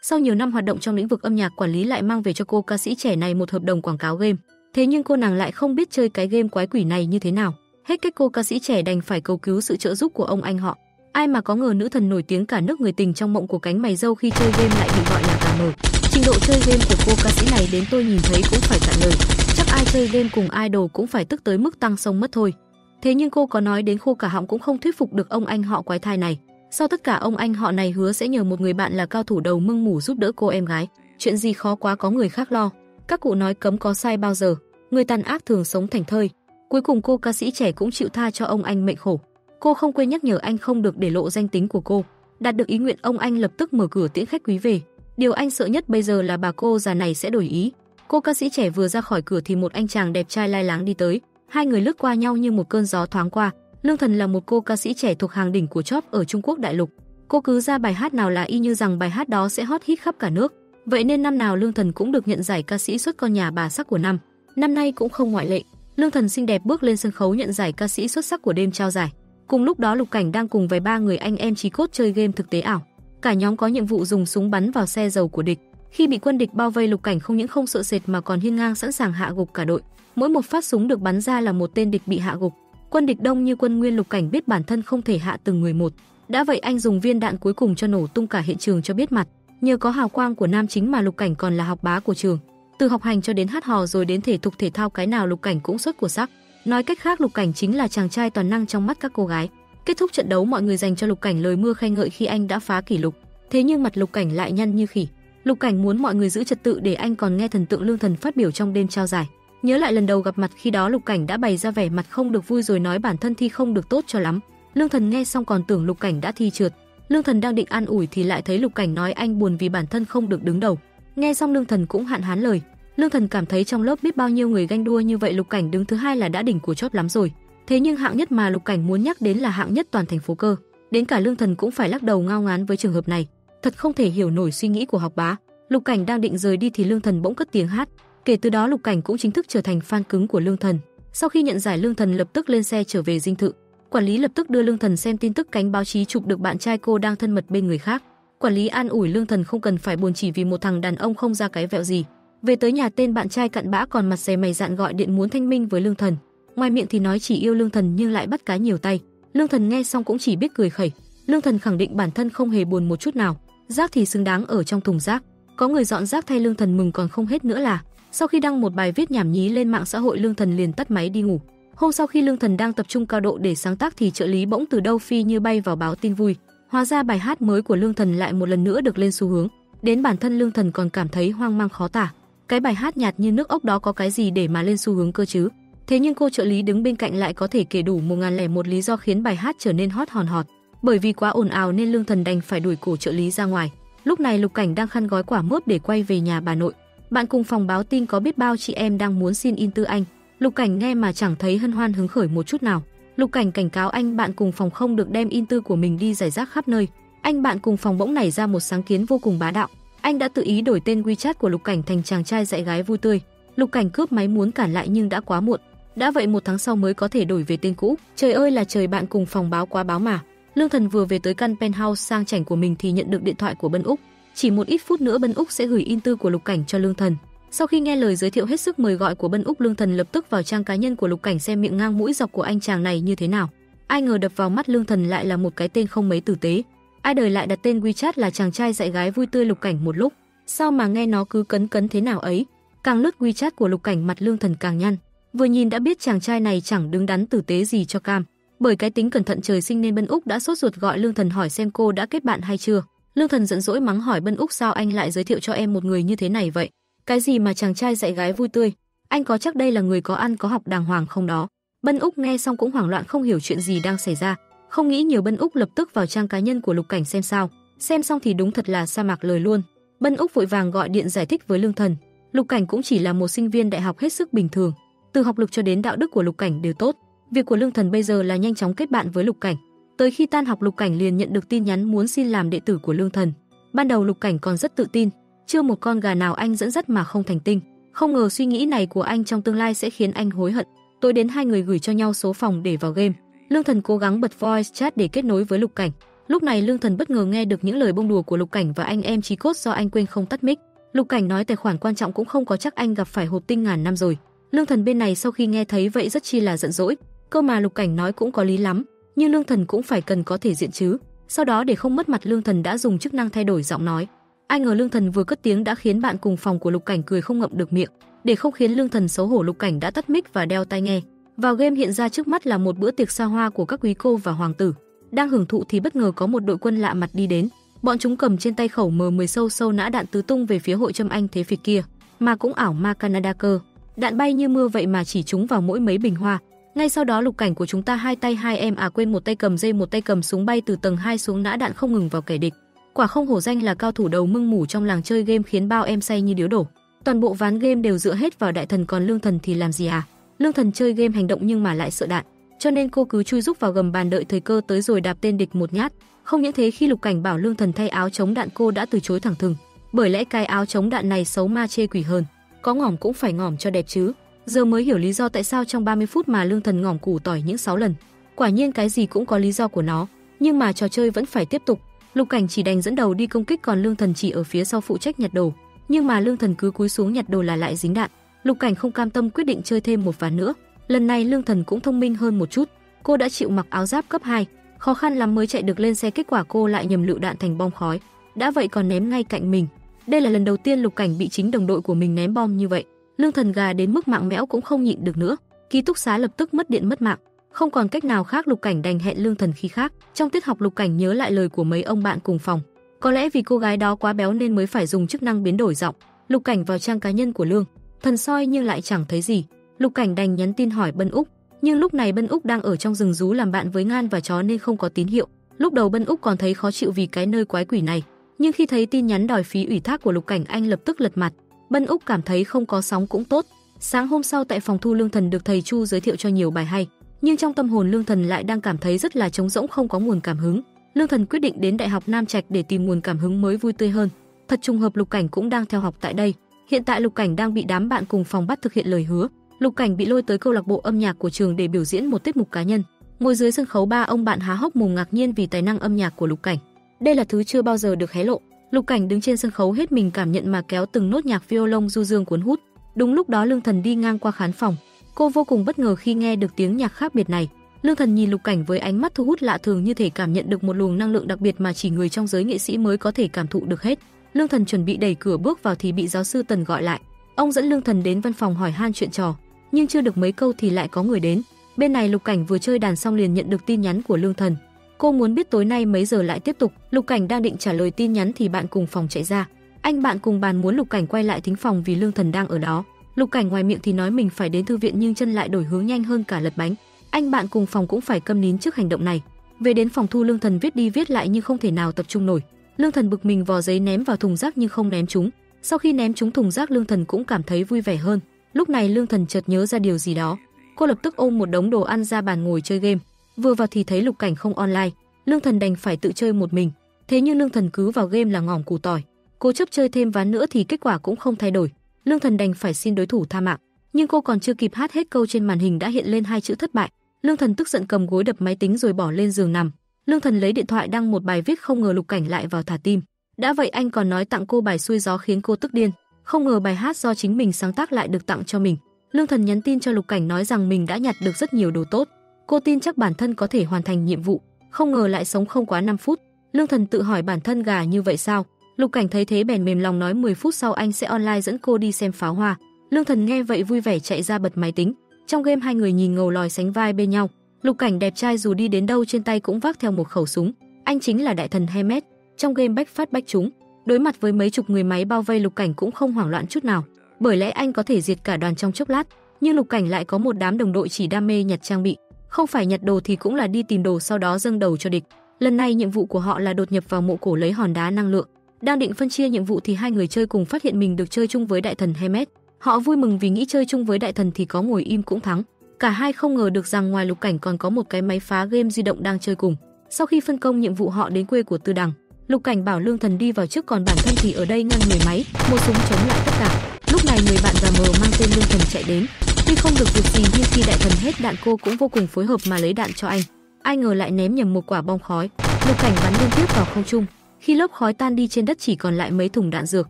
Sau nhiều năm hoạt động trong lĩnh vực âm nhạc, quản lý lại mang về cho cô ca sĩ trẻ này một hợp đồng quảng cáo game. Thế nhưng cô nàng lại không biết chơi cái game quái quỷ này như thế nào. Hết cách, cô ca sĩ trẻ đành phải cầu cứu sự trợ giúp của ông anh họ. Ai mà có ngờ nữ thần nổi tiếng cả nước, người tình trong mộng của cánh mày râu khi chơi game lại bị gọi là cà mờ. Trình độ chơi game của cô ca sĩ này đến tôi nhìn thấy cũng phải cạn lời. Chắc ai chơi game cùng idol cũng phải tức tới mức tăng sông mất thôi. Thế nhưng cô có nói đến khô cả họng cũng không thuyết phục được ông anh họ quái thai này. Sau tất cả, ông anh họ này hứa sẽ nhờ một người bạn là cao thủ đầu mưng mủ giúp đỡ cô em gái. Chuyện gì khó quá có người khác lo. Các cụ nói cấm có sai bao giờ, người tàn ác thường sống thành thơi. Cuối cùng cô ca sĩ trẻ cũng chịu tha cho ông anh mệnh khổ. Cô không quên nhắc nhở anh không được để lộ danh tính của cô. Đạt được ý nguyện, ông anh lập tức mở cửa tiễn khách quý về. Điều anh sợ nhất bây giờ là bà cô già này sẽ đổi ý. Cô ca sĩ trẻ vừa ra khỏi cửa thì một anh chàng đẹp trai lai láng đi tới. Hai người lướt qua nhau như một cơn gió thoáng qua. Lương Thần là một cô ca sĩ trẻ thuộc hàng đỉnh của chóp ở Trung Quốc đại lục. Cô cứ ra bài hát nào là y như rằng bài hát đó sẽ hot hit khắp cả nước. Vậy nên năm nào Lương Thần cũng được nhận giải ca sĩ xuất con nhà bà sắc của năm. Năm nay cũng không ngoại lệ. Lương Thần xinh đẹp bước lên sân khấu nhận giải ca sĩ xuất sắc của đêm trao giải. Cùng lúc đó Lục Cảnh đang cùng với ba người anh em chí cốt chơi game thực tế ảo. Cả nhóm có nhiệm vụ dùng súng bắn vào xe dầu của địch. Khi bị quân địch bao vây, Lục Cảnh không những không sợ sệt mà còn hiên ngang sẵn sàng hạ gục cả đội. Mỗi một phát súng được bắn ra là một tên địch bị hạ gục. Quân địch đông như quân Nguyên, Lục Cảnh biết bản thân không thể hạ từng người một. Đã vậy anh dùng viên đạn cuối cùng cho nổ tung cả hiện trường cho biết mặt. Nhờ có hào quang của nam chính mà Lục Cảnh còn là học bá của trường. Từ học hành cho đến hát hò rồi đến thể dục thể thao, cái nào Lục Cảnh cũng xuất của sắc. Nói cách khác, Lục Cảnh chính là chàng trai toàn năng trong mắt các cô gái. Kết thúc trận đấu, mọi người dành cho Lục Cảnh lời mưa khen ngợi khi anh đã phá kỷ lục. Thế nhưng mặt Lục Cảnh lại nhăn như khỉ. Lục Cảnh muốn mọi người giữ trật tự để anh còn nghe thần tượng Lương Thần phát biểu trong đêm trao giải. Nhớ lại lần đầu gặp mặt, khi đó Lục Cảnh đã bày ra vẻ mặt không được vui rồi nói bản thân thi không được tốt cho lắm. Lương Thần nghe xong còn tưởng Lục Cảnh đã thi trượt. Lương Thần đang định an ủi thì lại thấy Lục Cảnh nói anh buồn vì bản thân không được đứng đầu. Nghe xong Lương Thần cũng hạn hán lời. Lương Thần cảm thấy trong lớp biết bao nhiêu người ganh đua như vậy, Lục Cảnh đứng thứ hai là đã đỉnh của chóp lắm rồi. Thế nhưng hạng nhất mà Lục Cảnh muốn nhắc đến là hạng nhất toàn thành phố cơ. Đến cả Lương Thần cũng phải lắc đầu ngao ngán với trường hợp này. Thật không thể hiểu nổi suy nghĩ của học bá. Lục Cảnh đang định rời đi thì Lương Thần bỗng cất tiếng hát. Kể từ đó Lục Cảnh cũng chính thức trở thành fan cứng của Lương Thần. Sau khi nhận giải, Lương Thần lập tức lên xe trở về dinh thự. Quản lý lập tức đưa Lương Thần xem tin tức cánh báo chí chụp được bạn trai cô đang thân mật bên người khác. Quản lý an ủi Lương Thần không cần phải buồn chỉ vì một thằng đàn ông không ra cái vẹo gì. Về tới nhà, tên bạn trai cặn bã còn mặt dày mày dạn gọi điện muốn thanh minh với Lương Thần. Ngoài miệng thì nói chỉ yêu Lương Thần nhưng lại bắt cá nhiều tay. Lương Thần nghe xong cũng chỉ biết cười khẩy. Lương Thần khẳng định bản thân không hề buồn một chút nào. Rác thì xứng đáng ở trong thùng rác. Có người dọn rác thay Lương Thần mừng còn không hết nữa là sau khi đăng một bài viết nhảm nhí lên mạng xã hội, Lương Thần liền tắt máy đi ngủ. Hôm sau khi Lương Thần đang tập trung cao độ để sáng tác thì trợ lý bỗng từ đâu phi như bay vào báo tin vui. Hóa ra bài hát mới của Lương Thần lại một lần nữa được lên xu hướng. Đến bản thân Lương Thần còn cảm thấy hoang mang khó tả. Cái bài hát nhạt như nước ốc đó có cái gì để mà lên xu hướng cơ chứ? Thế nhưng cô trợ lý đứng bên cạnh lại có thể kể đủ 1001 lý do khiến bài hát trở nên hot hòn hot. Bởi vì quá ồn ào nên Lương Thần đành phải đuổi cổ trợ lý ra ngoài. Lúc này Lục Cảnh đang khăn gói quả mướp để quay về nhà bà nội. Bạn cùng phòng báo tin có biết bao chị em đang muốn xin in tư anh. Lục Cảnh nghe mà chẳng thấy hân hoan hứng khởi một chút nào. Lục Cảnh cảnh cáo anh bạn cùng phòng không được đem in tư của mình đi rải rác khắp nơi. Anh bạn cùng phòng bỗng nảy ra một sáng kiến vô cùng bá đạo. Anh đã tự ý đổi tên WeChat của Lục Cảnh thành chàng trai dạy gái vui tươi. Lục Cảnh cướp máy muốn cản lại nhưng đã quá muộn. Đã vậy 1 tháng sau mới có thể đổi về tên cũ. Trời ơi là trời, bạn cùng phòng báo quá báo mà. Lương Thần vừa về tới căn penthouse sang chảnh của mình thì nhận được điện thoại của Bân Úc. Chỉ một ít phút nữa Bân Úc sẽ gửi in tư của Lục Cảnh cho Lương Thần. Sau khi nghe lời giới thiệu hết sức mời gọi của Bân Úc, Lương Thần lập tức vào trang cá nhân của Lục Cảnh xem miệng ngang mũi dọc của anh chàng này như thế nào. Ai ngờ đập vào mắt Lương Thần lại là một cái tên không mấy tử tế. Ai đời lại đặt tên WeChat là chàng trai dạy gái vui tươi Lục Cảnh một lúc. Sao mà nghe nó cứ cấn cấn thế nào ấy. Càng lướt WeChat của Lục Cảnh, mặt Lương Thần càng nhăn. Vừa nhìn đã biết chàng trai này chẳng đứng đắn tử tế gì cho cam. Bởi cái tính cẩn thận trời sinh nên Bân Úc đã sốt ruột gọi Lương Thần hỏi xem cô đã kết bạn hay chưa. Lương Thần giận dỗi mắng hỏi Bân Úc sao anh lại giới thiệu cho em một người như thế này vậy? Cái gì mà chàng trai dạy gái vui tươi? Anh có chắc đây là người có ăn có học đàng hoàng không đó? Bân Úc nghe xong cũng hoảng loạn không hiểu chuyện gì đang xảy ra. Không nghĩ nhiều, Bân Úc lập tức vào trang cá nhân của Lục Cảnh xem sao. Xem xong thì đúng thật là sa mạc lời luôn. Bân Úc vội vàng gọi điện giải thích với Lương Thần. Lục Cảnh cũng chỉ là một sinh viên đại học hết sức bình thường. Từ học lực cho đến đạo đức của Lục Cảnh đều tốt. Việc của Lương Thần bây giờ là nhanh chóng kết bạn với Lục Cảnh. Tới khi tan học, Lục Cảnh liền nhận được tin nhắn muốn xin làm đệ tử của Lương Thần. Ban đầu Lục Cảnh còn rất tự tin, chưa một con gà nào anh dẫn dắt mà không thành tinh. Không ngờ suy nghĩ này của anh trong tương lai sẽ khiến anh hối hận. Tối đến hai người gửi cho nhau số phòng để vào game. Lương Thần cố gắng bật voice chat để kết nối với Lục Cảnh. Lúc này Lương Thần bất ngờ nghe được những lời bông đùa của Lục Cảnh và anh em Chí Cốt do anh quên không tắt mic. Lục Cảnh nói tài khoản quan trọng cũng không có chắc anh gặp phải hộp tinh ngàn năm rồi. Lương Thần bên này sau khi nghe thấy vậy rất chi là giận dỗi. Câu mà Lục Cảnh nói cũng có lý lắm, nhưng Lương Thần cũng phải cần có thể diện chứ. Sau đó để không mất mặt Lương Thần đã dùng chức năng thay đổi giọng nói. Ai ngờ Lương Thần vừa cất tiếng đã khiến bạn cùng phòng của Lục Cảnh cười không ngậm được miệng. Để không khiến Lương Thần xấu hổ, Lục Cảnh đã tắt mic và đeo tai nghe. Vào game hiện ra trước mắt là một bữa tiệc xa hoa của các quý cô và hoàng tử. Đang hưởng thụ thì bất ngờ có một đội quân lạ mặt đi đến. Bọn chúng cầm trên tay khẩu M10 sâu nã đạn tứ tung về phía hội Trâm Anh thế phía kia, mà cũng ảo ma Canada cơ. Đạn bay như mưa vậy mà chỉ trúng vào mỗi mấy bình hoa. Ngay sau đó Lục Cảnh của chúng ta hai tay hai em quên một tay cầm dây một tay cầm súng bay từ tầng 2 xuống nã đạn không ngừng vào kẻ địch. Quả không hổ danh là cao thủ đầu mưng mủ trong làng chơi game khiến bao em say như điếu đổ. Toàn bộ ván game đều dựa hết vào Đại Thần, còn Lương Thần thì làm gì à? Lương Thần chơi game hành động nhưng mà lại sợ đạn, cho nên cô cứ chui rúc vào gầm bàn đợi thời cơ tới rồi đạp tên địch một nhát. Không những thế, khi Lục Cảnh bảo Lương Thần thay áo chống đạn cô đã từ chối thẳng thừng, bởi lẽ cái áo chống đạn này xấu ma chê quỷ hơn, có ngỏm cũng phải ngỏm cho đẹp chứ. Giờ mới hiểu lý do tại sao trong 30 phút mà Lương Thần ngỏm củ tỏi những 6 lần. Quả nhiên cái gì cũng có lý do của nó, nhưng mà trò chơi vẫn phải tiếp tục. Lục Cảnh chỉ đành dẫn đầu đi công kích, còn Lương Thần chỉ ở phía sau phụ trách nhặt đồ. Nhưng mà Lương Thần cứ cúi xuống nhặt đồ là lại dính đạn. Lục Cảnh không cam tâm quyết định chơi thêm một ván nữa. Lần này Lương Thần cũng thông minh hơn một chút. Cô đã chịu mặc áo giáp cấp 2, khó khăn lắm mới chạy được lên xe, kết quả cô lại nhầm lựu đạn thành bom khói. Đã vậy còn ném ngay cạnh mình. Đây là lần đầu tiên Lục Cảnh bị chính đồng đội của mình ném bom như vậy. Lương Thần gà đến mức mạng mẽo cũng không nhịn được nữa. Ký túc xá lập tức mất điện mất mạng. Không còn cách nào khác, Lục Cảnh đành hẹn Lương Thần khi khác. Trong tiết học, Lục Cảnh nhớ lại lời của mấy ông bạn cùng phòng. Có lẽ vì cô gái đó quá béo nên mới phải dùng chức năng biến đổi giọng. Lục Cảnh vào trang cá nhân của Lương Thần soi nhưng lại chẳng thấy gì. Lục Cảnh đành nhắn tin hỏi Bân Úc, nhưng lúc này Bân Úc đang ở trong rừng rú làm bạn với Ngan và chó nên không có tín hiệu. Lúc đầu Bân Úc còn thấy khó chịu vì cái nơi quái quỷ này, nhưng khi thấy tin nhắn đòi phí ủy thác của Lục Cảnh, anh lập tức lật mặt. Bân Úc cảm thấy không có sóng cũng tốt. Sáng hôm sau tại phòng thu, Lương Thần được thầy Chu giới thiệu cho nhiều bài hay, nhưng trong tâm hồn Lương Thần lại đang cảm thấy rất là trống rỗng, không có nguồn cảm hứng. Lương Thần quyết định đến Đại học Nam Trạch để tìm nguồn cảm hứng mới vui tươi hơn. Thật trùng hợp Lục Cảnh cũng đang theo học tại đây. Hiện tại Lục Cảnh đang bị đám bạn cùng phòng bắt thực hiện lời hứa. Lục Cảnh bị lôi tới câu lạc bộ âm nhạc của trường để biểu diễn một tiết mục cá nhân. Ngồi dưới sân khấu, ba ông bạn há hốc mồm ngạc nhiên vì tài năng âm nhạc của Lục Cảnh. Đây là thứ chưa bao giờ được hé lộ. Lục Cảnh đứng trên sân khấu hết mình cảm nhận mà kéo từng nốt nhạc violon du dương cuốn hút. Đúng lúc đó Lương Thần đi ngang qua khán phòng. Cô vô cùng bất ngờ khi nghe được tiếng nhạc khác biệt này. Lương Thần nhìn Lục Cảnh với ánh mắt thu hút lạ thường, như thể cảm nhận được một luồng năng lượng đặc biệt mà chỉ người trong giới nghệ sĩ mới có thể cảm thụ được hết. Lương Thần chuẩn bị đẩy cửa bước vào thì bị giáo sư Tần gọi lại. Ông dẫn Lương Thần đến văn phòng hỏi han chuyện trò, nhưng chưa được mấy câu thì lại có người đến. Bên này Lục Cảnh vừa chơi đàn xong liền nhận được tin nhắn của Lương Thần. Cô muốn biết tối nay mấy giờ lại tiếp tục. Lục Cảnh đang định trả lời tin nhắn thì bạn cùng phòng chạy ra. Anh bạn cùng bàn muốn Lục Cảnh quay lại thính phòng vì Lương Thần đang ở đó. Lục Cảnh ngoài miệng thì nói mình phải đến thư viện nhưng chân lại đổi hướng nhanh hơn cả lật bánh. Anh bạn cùng phòng cũng phải câm nín trước hành động này. Về đến phòng thu, Lương Thần viết đi viết lại nhưng không thể nào tập trung nổi. Lương Thần bực mình vò giấy ném vào thùng rác nhưng không ném trúng. Sau khi ném trúng thùng rác, Lương Thần cũng cảm thấy vui vẻ hơn. Lúc này Lương Thần chợt nhớ ra điều gì đó. Cô lập tức ôm một đống đồ ăn ra bàn ngồi chơi game. Vừa vào thì thấy Lục Cảnh không online. Lương Thần đành phải tự chơi một mình. Thế nhưng Lương Thần cứ vào game là ngỏm củ tỏi. Cố chấp chơi thêm ván nữa thì kết quả cũng không thay đổi. Lương Thần đành phải xin đối thủ tha mạng. Nhưng cô còn chưa kịp hát hết câu, trên màn hình đã hiện lên 2 chữ thất bại. Lương Thần tức giận cầm gối đập máy tính rồi bỏ lên giường nằm. Lương Thần lấy điện thoại đăng một bài viết, không ngờ Lục Cảnh lại vào thả tim. Đã vậy anh còn nói tặng cô bài xuôi gió khiến cô tức điên. Không ngờ bài hát do chính mình sáng tác lại được tặng cho mình. Lương Thần nhắn tin cho Lục Cảnh nói rằng mình đã nhặt được rất nhiều đồ tốt. Cô tin chắc bản thân có thể hoàn thành nhiệm vụ. Không ngờ lại sống không quá 5 phút. Lương Thần tự hỏi bản thân gà như vậy sao? Lục Cảnh thấy thế bèn mềm lòng nói 10 phút sau anh sẽ online dẫn cô đi xem pháo hoa. Lương Thần nghe vậy vui vẻ chạy ra bật máy tính. Trong game hai người nhìn ngầu lòi sánh vai bên nhau. Lục Cảnh đẹp trai dù đi đến đâu trên tay cũng vác theo một khẩu súng. Anh chính là đại thần Hermes. Trong game bách phát bách trúng. Đối mặt với mấy chục người máy bao vây, Lục Cảnh cũng không hoảng loạn chút nào. Bởi lẽ anh có thể diệt cả đoàn trong chốc lát. Nhưng Lục Cảnh lại có một đám đồng đội chỉ đam mê nhặt trang bị. Không phải nhặt đồ thì cũng là đi tìm đồ sau đó dâng đầu cho địch. Lần này nhiệm vụ của họ là đột nhập vào mộ cổ lấy hòn đá năng lượng. Đang định phân chia nhiệm vụ thì hai người chơi cùng phát hiện mình được chơi chung với đại thần Hermes. Họ vui mừng vì nghĩ chơi chung với đại thần thì có ngồi im cũng thắng. Cả hai không ngờ được rằng ngoài Lục Cảnh còn có một cái máy phá game di động đang chơi cùng. Sau khi phân công nhiệm vụ, họ đến quê của Tư Đằng. Lục Cảnh bảo Lương Thần đi vào trước, còn bản thân thì ở đây ngăn người máy, một súng chống lại tất cả. Lúc này người bạn già mờ mang tên Lương Thần chạy đến. Tuy không được việc gì nhưng khi đại thần hết đạn cô cũng vô cùng phối hợp mà lấy đạn cho anh. Ai ngờ lại ném nhầm một quả bom khói. Lục Cảnh bắn liên tiếp vào không trung, khi lớp khói tan đi trên đất chỉ còn lại mấy thùng đạn dược.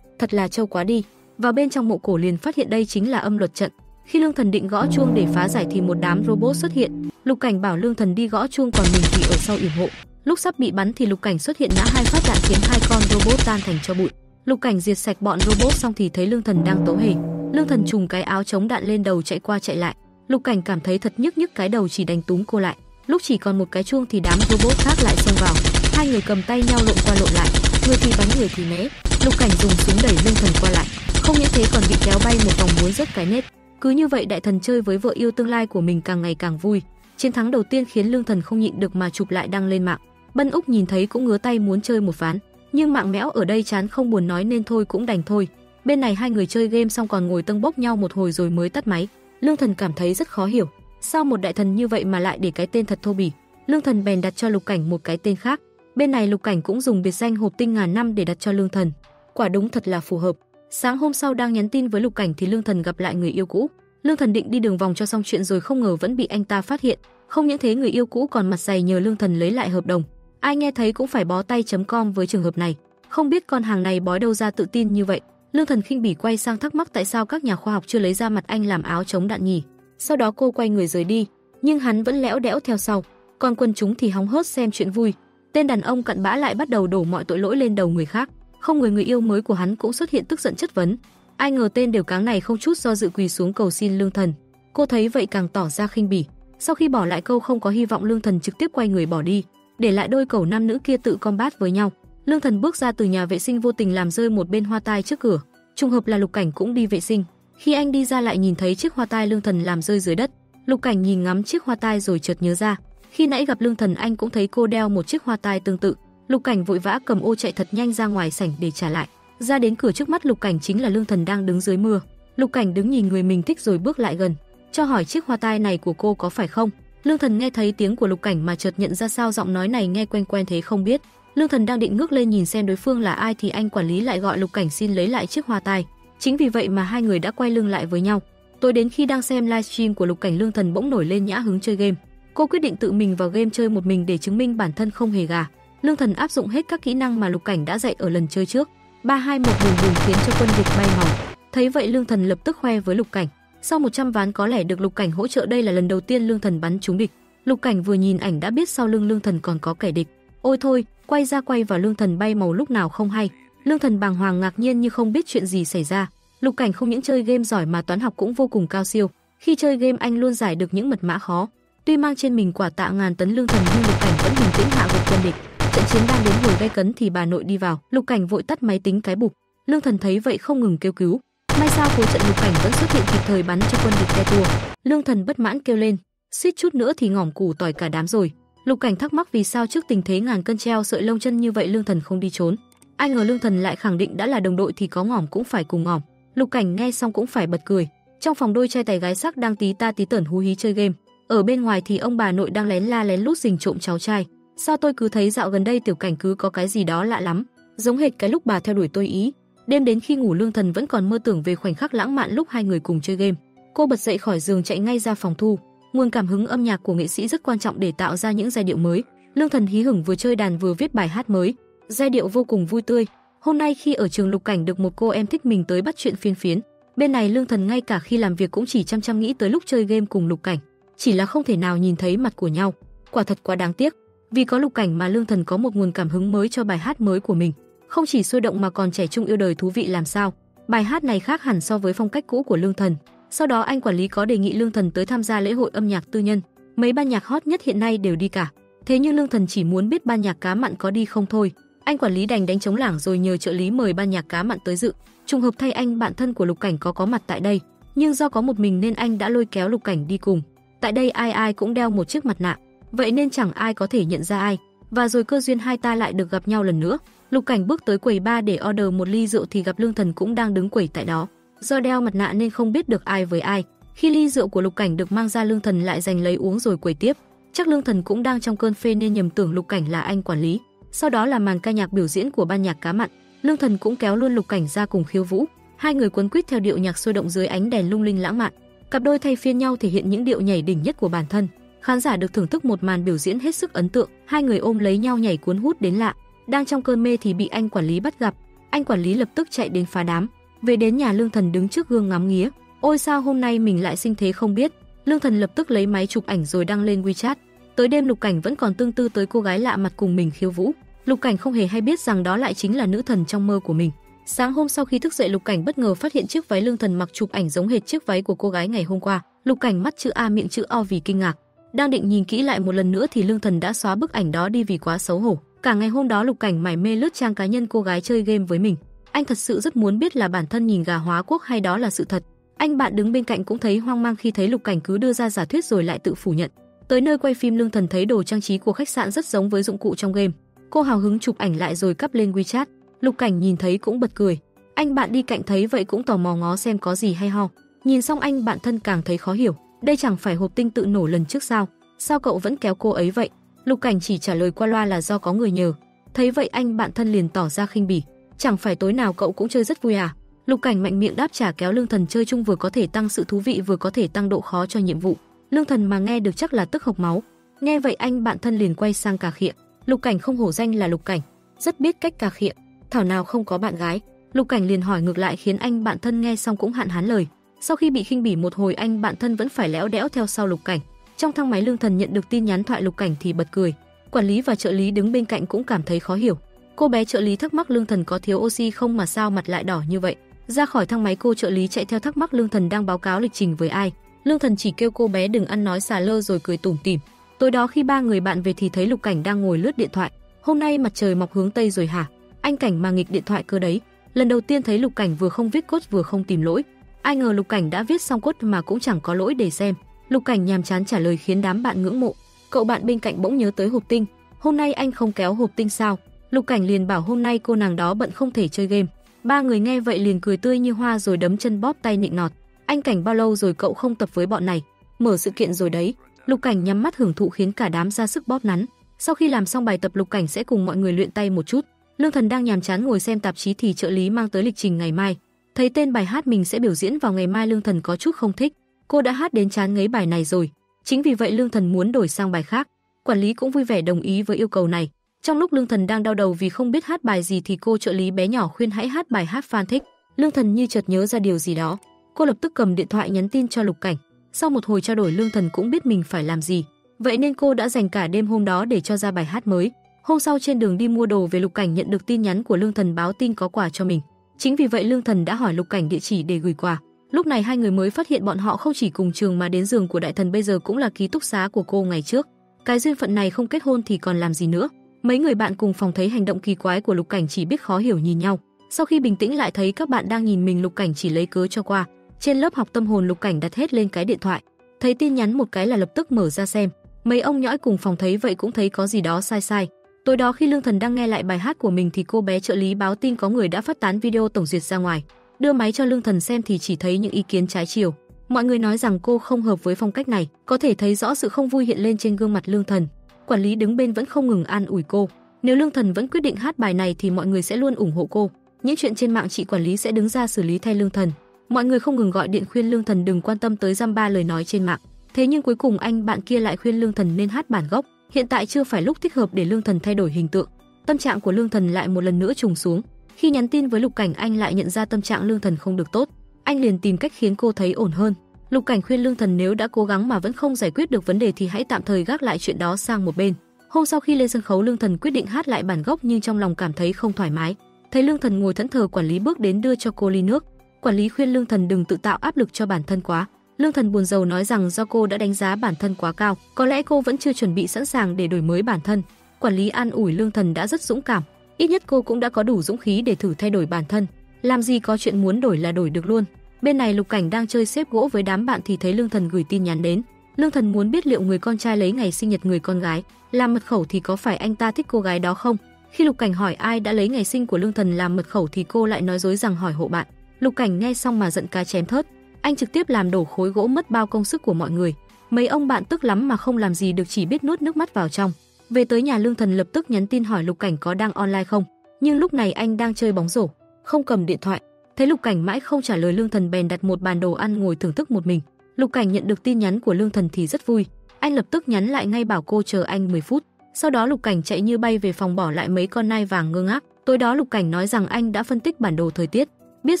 Thật là trâu quá đi. Vào bên trong mộ cổ liền phát hiện đây chính là âm luật trận. Khi Lương Thần định gõ chuông để phá giải thì một đám robot xuất hiện. Lục Cảnh bảo Lương Thần đi gõ chuông còn mình thì ở sau yểm hộ. Lúc sắp bị bắn thì Lục Cảnh xuất hiện nã 2 phát đạn khiến 2 con robot tan thành tro bụi. Lục Cảnh diệt sạch bọn robot xong thì thấy Lương Thần đang tấu hề. Lương Thần trùm cái áo chống đạn lên đầu chạy qua chạy lại. Lục Cảnh cảm thấy thật nhức cái đầu chỉ đành túm cô lại. Lúc chỉ còn một cái chuông thì đám robot khác lại xông vào. Hai người cầm tay nhau lộn qua lộn lại, người thì bắn người thì né. Lục Cảnh dùng súng đẩy Lương Thần qua lại, không những thế còn bị kéo bay một vòng muốn rớt cái nết. Cứ như vậy đại thần chơi với vợ yêu tương lai của mình càng ngày càng vui. Chiến thắng đầu tiên khiến Lương Thần không nhịn được mà chụp lại đăng lên mạng. Bân Úc nhìn thấy cũng ngứa tay muốn chơi một ván, nhưng mạng mẽo ở đây chán không buồn nói nên thôi cũng đành thôi. Bên này hai người chơi game xong còn ngồi tâng bốc nhau một hồi rồi mới tắt máy. Lương Thần cảm thấy rất khó hiểu, sao một đại thần như vậy mà lại để cái tên thật thô bỉ. Lương Thần bèn đặt cho Lục Cảnh một cái tên khác. Bên này Lục Cảnh cũng dùng biệt danh hộp tinh ngàn năm để đặt cho Lương Thần. Quả đúng thật là phù hợp. Sáng hôm sau đang nhắn tin với Lục Cảnh thì Lương Thần gặp lại người yêu cũ. Lương Thần định đi đường vòng cho xong chuyện rồi không ngờ vẫn bị anh ta phát hiện. Không những thế người yêu cũ còn mặt dày nhờ Lương Thần lấy lại hợp đồng. Ai nghe thấy cũng phải bó tay.com với trường hợp này. Không biết con hàng này bói đâu ra tự tin như vậy. Lương Thần khinh bỉ quay sang thắc mắc tại sao các nhà khoa học chưa lấy ra mặt anh làm áo chống đạn nhỉ. Sau đó cô quay người rời đi, nhưng hắn vẫn lẽo đẽo theo sau. Còn quần chúng thì hóng hớt xem chuyện vui. Tên đàn ông cặn bã lại bắt đầu đổ mọi tội lỗi lên đầu người khác. Không ngờ người yêu mới của hắn cũng xuất hiện tức giận chất vấn. Ai ngờ tên đều cáng này không chút do dự quỳ xuống cầu xin Lương Thần. Cô thấy vậy càng tỏ ra khinh bỉ. Sau khi bỏ lại câu không có hy vọng, Lương Thần trực tiếp quay người bỏ đi, để lại đôi cẩu nam nữ kia tự combat với nhau. Lương Thần bước ra từ nhà vệ sinh vô tình làm rơi một bên hoa tai trước cửa. Trùng hợp là Lục Cảnh cũng đi vệ sinh. Khi anh đi ra lại nhìn thấy chiếc hoa tai Lương Thần làm rơi dưới đất. Lục Cảnh nhìn ngắm chiếc hoa tai rồi chợt nhớ ra, khi nãy gặp Lương Thần anh cũng thấy cô đeo một chiếc hoa tai tương tự. Lục Cảnh vội vã cầm ô chạy thật nhanh ra ngoài sảnh để trả lại. Ra đến cửa trước mắt Lục Cảnh chính là Lương Thần đang đứng dưới mưa. Lục Cảnh đứng nhìn người mình thích rồi bước lại gần, cho hỏi chiếc hoa tai này của cô có phải không. Lương Thần nghe thấy tiếng của Lục Cảnh mà chợt nhận ra sao giọng nói này nghe quen quen thế không biết. Lương Thần đang định ngước lên nhìn xem đối phương là ai thì anh quản lý lại gọi Lục Cảnh xin lấy lại chiếc hoa tai. Chính vì vậy mà hai người đã quay lưng lại với nhau. Tối đến khi đang xem livestream của Lục Cảnh, Lương Thần bỗng nổi lên nhã hứng chơi game. Cô quyết định tự mình vào game chơi một mình để chứng minh bản thân không hề gà. Lương Thần áp dụng hết các kỹ năng mà Lục Cảnh đã dạy ở lần chơi trước. 3 2 1 bùm bùm khiến cho quân địch bay màu. Thấy vậy Lương Thần lập tức khoe với Lục Cảnh. Sau 100 ván có lẽ được Lục Cảnh hỗ trợ, đây là lần đầu tiên Lương Thần bắn trúng địch. Lục Cảnh vừa nhìn ảnh đã biết sau lưng Lương Thần còn có kẻ địch. Ôi thôi, quay ra quay vào Lương Thần bay màu lúc nào không hay. Lương Thần bàng hoàng ngạc nhiên như không biết chuyện gì xảy ra. Lục Cảnh không những chơi game giỏi mà toán học cũng vô cùng cao siêu. Khi chơi game anh luôn giải được những mật mã khó. Tuy mang trên mình quả tạ ngàn tấn lương thần nhưng Lục Cảnh vẫn bình tĩnh hạ gục quân địch. Trận chiến đang đến hồi gay cấn thì bà nội đi vào. Lục Cảnh vội tắt máy tính cái bụp. Lương Thần thấy vậy không ngừng kêu cứu. May sao cuối trận Lục Cảnh vẫn xuất hiện kịp thời bắn cho quân địch te tua. Lương Thần bất mãn kêu lên, suýt chút nữa thì ngỏm củ tỏi cả đám rồi. Lục Cảnh thắc mắc vì sao trước tình thế ngàn cân treo sợi lông chân như vậy Lương Thần không đi trốn. Ai ngờ Lương Thần lại khẳng định đã là đồng đội thì có ngỏm cũng phải cùng ngỏm. Lục Cảnh nghe xong cũng phải bật cười. Trong phòng đôi trai tài gái sắc đang tí ta tí tởn hú hí chơi game. Ở bên ngoài thì ông bà nội đang lén la lén lút rình trộm cháu trai. Sao tôi cứ thấy dạo gần đây Tiểu Cảnh cứ có cái gì đó lạ lắm, giống hệt cái lúc bà theo đuổi tôi ý. Đêm đến khi ngủ Lương Thần vẫn còn mơ tưởng về khoảnh khắc lãng mạn lúc hai người cùng chơi game. Cô bật dậy khỏi giường chạy ngay ra phòng thu. Nguồn cảm hứng âm nhạc của nghệ sĩ rất quan trọng để tạo ra những giai điệu mới. Lương Thần hí hửng vừa chơi đàn vừa viết bài hát mới, giai điệu vô cùng vui tươi. Hôm nay khi ở trường Lục Cảnh được một cô em thích mình tới bắt chuyện phiên phiến. Bên này Lương Thần ngay cả khi làm việc cũng chỉ chăm nghĩ tới lúc chơi game cùng Lục Cảnh, chỉ là không thể nào nhìn thấy mặt của nhau. Quả thật quá đáng tiếc. Vì có Lục Cảnh mà Lương Thần có một nguồn cảm hứng mới cho bài hát mới của mình. Không chỉ sôi động mà còn trẻ trung yêu đời thú vị làm sao. Bài hát này khác hẳn so với phong cách cũ của Lương Thần. Sau đó anh quản lý có đề nghị Lương Thần tới tham gia lễ hội âm nhạc tư nhân. Mấy ban nhạc hot nhất hiện nay đều đi cả. Thế nhưng Lương Thần chỉ muốn biết ban nhạc Cá Mặn có đi không thôi. Anh quản lý đành đánh trống lảng rồi nhờ trợ lý mời ban nhạc Cá Mặn tới dự. Trùng hợp thay anh bạn thân của Lục Cảnh có mặt tại đây, nhưng do có một mình nên anh đã lôi kéo Lục Cảnh đi cùng. Tại đây ai ai cũng đeo một chiếc mặt nạ, vậy nên chẳng ai có thể nhận ra ai. Và rồi cơ duyên hai ta lại được gặp nhau lần nữa. Lục Cảnh bước tới quầy bar để order một ly rượu thì gặp Lương Thần cũng đang đứng quầy tại đó. Do đeo mặt nạ nên không biết được ai với ai. Khi ly rượu của Lục Cảnh được mang ra, Lương Thần lại giành lấy uống rồi quầy tiếp. Chắc Lương Thần cũng đang trong cơn phê nên nhầm tưởng Lục Cảnh là anh quản lý. Sau đó là màn ca nhạc biểu diễn của ban nhạc Cá Mặn. Lương Thần cũng kéo luôn Lục Cảnh ra cùng khiêu vũ. Hai người quấn quýt theo điệu nhạc sôi động dưới ánh đèn lung linh lãng mạn. Cặp đôi thay phiên nhau thể hiện những điệu nhảy đỉnh nhất của bản thân. Khán giả được thưởng thức một màn biểu diễn hết sức ấn tượng, hai người ôm lấy nhau nhảy cuốn hút đến lạ. Đang trong cơn mê thì bị anh quản lý bắt gặp. Anh quản lý lập tức chạy đến phá đám. Về đến nhà, Lương Thần đứng trước gương ngắm nghía. Ôi sao hôm nay mình lại sinh thế không biết. Lương Thần lập tức lấy máy chụp ảnh rồi đăng lên WeChat. Tới đêm Lục Cảnh vẫn còn tương tư tới cô gái lạ mặt cùng mình khiêu vũ. Lục Cảnh không hề hay biết rằng đó lại chính là nữ thần trong mơ của mình. Sáng hôm sau khi thức dậy, Lục Cảnh bất ngờ phát hiện chiếc váy Lương Thần mặc chụp ảnh giống hệt chiếc váy của cô gái ngày hôm qua. Lục Cảnh mắt chữ A miệng chữ O vì kinh ngạc. Đang định nhìn kỹ lại một lần nữa thì Lương Thần đã xóa bức ảnh đó đi vì quá xấu hổ. Cả ngày hôm đó Lục Cảnh mải mê lướt trang cá nhân cô gái chơi game với mình. Anh thật sự rất muốn biết là bản thân nhìn gà hóa quốc hay đó là sự thật. Anh bạn đứng bên cạnh cũng thấy hoang mang khi thấy Lục Cảnh cứ đưa ra giả thuyết rồi lại tự phủ nhận. Tới nơi quay phim, Lương Thần thấy đồ trang trí của khách sạn rất giống với dụng cụ trong game. Cô hào hứng chụp ảnh lại rồi cắp lên WeChat. Lục Cảnh nhìn thấy cũng bật cười. Anh bạn đi cạnh thấy vậy cũng tò mò ngó xem có gì hay ho. Nhìn xong anh bạn thân càng thấy khó hiểu. Đây chẳng phải hộp tinh tự nổ lần trước sao? Sao cậu vẫn kéo cô ấy vậy? Lục Cảnh chỉ trả lời qua loa là do có người nhờ. Thấy vậy anh bạn thân liền tỏ ra khinh bỉ. Chẳng phải tối nào cậu cũng chơi rất vui à? Lục Cảnh mạnh miệng đáp trả, kéo Lương Thần chơi chung vừa có thể tăng sự thú vị vừa có thể tăng độ khó cho nhiệm vụ. Lương Thần mà nghe được chắc là tức hộc máu. Nghe vậy anh bạn thân liền quay sang cà khịa. Lục Cảnh không hổ danh là Lục Cảnh, rất biết cách cà khịa. Thảo nào không có bạn gái. Lục Cảnh liền hỏi ngược lại khiến anh bạn thân nghe xong cũng hạn hán lời. Sau khi bị khinh bỉ một hồi, anh bạn thân vẫn phải lẽo đẽo theo sau Lục Cảnh. Trong thang máy, Lương Thần nhận được tin nhắn thoại Lục Cảnh thì bật cười. Quản lý và trợ lý đứng bên cạnh cũng cảm thấy khó hiểu. Cô bé trợ lý thắc mắc Lương Thần có thiếu oxy không mà sao mặt lại đỏ như vậy. Ra khỏi thang máy, cô trợ lý chạy theo thắc mắc Lương Thần đang báo cáo lịch trình với ai. Lương Thần chỉ kêu cô bé đừng ăn nói xà lơ rồi cười tủm tỉm. Tối đó khi ba người bạn về thì thấy Lục Cảnh đang ngồi lướt điện thoại. Hôm nay mặt trời mọc hướng tây rồi hả? Anh Cảnh mà nghịch điện thoại cơ đấy. Lần đầu tiên thấy Lục Cảnh vừa không viết code vừa không tìm lỗi. Ai ngờ Lục Cảnh đã viết xong code mà cũng chẳng có lỗi để xem. Lục Cảnh nhàm chán trả lời khiến đám bạn ngưỡng mộ. Cậu bạn bên cạnh bỗng nhớ tới hộp tinh. Hôm nay anh không kéo hộp tinh sao? Lục Cảnh liền bảo hôm nay cô nàng đó bận không thể chơi game. Ba người nghe vậy liền cười tươi như hoa rồi đấm chân bóp tay nịnh nọt. Anh Cảnh bao lâu rồi cậu không tập với bọn này? Mở sự kiện rồi đấy. Lục Cảnh nhắm mắt hưởng thụ khiến cả đám ra sức bóp nắn. Sau khi làm xong bài tập, Lục Cảnh sẽ cùng mọi người luyện tay một chút. Lương Thần đang nhàm chán ngồi xem tạp chí thì trợ lý mang tới lịch trình ngày mai. Thấy tên bài hát mình sẽ biểu diễn vào ngày mai, Lương Thần có chút không thích. Cô đã hát đến chán ngấy bài này rồi. Chính vì vậy Lương Thần muốn đổi sang bài khác. Quản lý cũng vui vẻ đồng ý với yêu cầu này. Trong lúc Lương Thần đang đau đầu vì không biết hát bài gì thì cô trợ lý bé nhỏ khuyên hãy hát bài hát fan thích. Lương Thần như chợt nhớ ra điều gì đó. Cô lập tức cầm điện thoại nhắn tin cho Lục Cảnh. Sau một hồi trao đổi, Lương Thần cũng biết mình phải làm gì. Vậy nên cô đã dành cả đêm hôm đó để cho ra bài hát mới. Hôm sau trên đường đi mua đồ về, Lục Cảnh nhận được tin nhắn của Lương Thần báo tin có quà cho mình. Chính vì vậy Lương Thần đã hỏi Lục Cảnh địa chỉ để gửi quà. Lúc này hai người mới phát hiện bọn họ không chỉ cùng trường mà đến giường của Đại Thần bây giờ cũng là ký túc xá của cô ngày trước. Cái duyên phận này không kết hôn thì còn làm gì nữa. Mấy người bạn cùng phòng thấy hành động kỳ quái của Lục Cảnh chỉ biết khó hiểu nhìn nhau. Sau khi bình tĩnh lại thấy các bạn đang nhìn mình, Lục Cảnh chỉ lấy cớ cho qua. Trên lớp học tâm hồn, Lục Cảnh đặt hết lên cái điện thoại. Thấy tin nhắn một cái là lập tức mở ra xem. Mấy ông nhõi cùng phòng thấy vậy cũng thấy có gì đó sai sai. Tối đó khi Lương Thần đang nghe lại bài hát của mình thì cô bé trợ lý báo tin có người đã phát tán video tổng duyệt ra ngoài. Đưa máy cho Lương Thần xem thì chỉ thấy những ý kiến trái chiều. Mọi người nói rằng cô không hợp với phong cách này, có thể thấy rõ sự không vui hiện lên trên gương mặt Lương Thần. Quản lý đứng bên vẫn không ngừng an ủi cô. Nếu Lương Thần vẫn quyết định hát bài này thì mọi người sẽ luôn ủng hộ cô. Những chuyện trên mạng chị quản lý sẽ đứng ra xử lý thay Lương Thần. Mọi người không ngừng gọi điện khuyên Lương Thần đừng quan tâm tới dăm ba lời nói trên mạng. Thế nhưng cuối cùng anh bạn kia lại khuyên Lương Thần nên hát bản gốc. Hiện tại chưa phải lúc thích hợp để Lương Thần thay đổi hình tượng. Tâm trạng của Lương Thần lại một lần nữa trùng xuống. Khi nhắn tin với Lục Cảnh, anh lại nhận ra tâm trạng Lương Thần không được tốt. Anh liền tìm cách khiến cô thấy ổn hơn. Lục Cảnh khuyên Lương Thần nếu đã cố gắng mà vẫn không giải quyết được vấn đề thì hãy tạm thời gác lại chuyện đó sang một bên. Hôm sau khi lên sân khấu, Lương Thần quyết định hát lại bản gốc nhưng trong lòng cảm thấy không thoải mái. Thấy Lương Thần ngồi thẫn thờ, quản lý bước đến đưa cho cô ly nước. Quản lý khuyên Lương Thần đừng tự tạo áp lực cho bản thân quá. Lương Thần buồn rầu nói rằng do cô đã đánh giá bản thân quá cao, có lẽ cô vẫn chưa chuẩn bị sẵn sàng để đổi mới bản thân. Quản lý an ủi Lương Thần đã rất dũng cảm, ít nhất cô cũng đã có đủ dũng khí để thử thay đổi bản thân. Làm gì có chuyện muốn đổi là đổi được luôn. Bên này Lục Cảnh đang chơi xếp gỗ với đám bạn thì thấy Lương Thần gửi tin nhắn đến. Lương Thần muốn biết liệu người con trai lấy ngày sinh nhật người con gái làm mật khẩu thì có phải anh ta thích cô gái đó không. Khi Lục Cảnh hỏi ai đã lấy ngày sinh của Lương Thần làm mật khẩu thì cô lại nói dối rằng hỏi hộ bạn. Lục Cảnh nghe xong mà giận cá chém thớt. Anh trực tiếp làm đổ khối gỗ mất bao công sức của mọi người. Mấy ông bạn tức lắm mà không làm gì được, chỉ biết nuốt nước mắt vào trong. Về tới nhà, Lương Thần lập tức nhắn tin hỏi Lục Cảnh có đang online không. Nhưng lúc này anh đang chơi bóng rổ, không cầm điện thoại. Thấy Lục Cảnh mãi không trả lời, Lương Thần bèn đặt một bàn đồ ăn ngồi thưởng thức một mình. Lục Cảnh nhận được tin nhắn của Lương Thần thì rất vui. Anh lập tức nhắn lại ngay bảo cô chờ anh 10 phút. Sau đó Lục Cảnh chạy như bay về phòng bỏ lại mấy con nai vàng ngơ ngác. Tối đó Lục Cảnh nói rằng anh đã phân tích bản đồ thời tiết, biết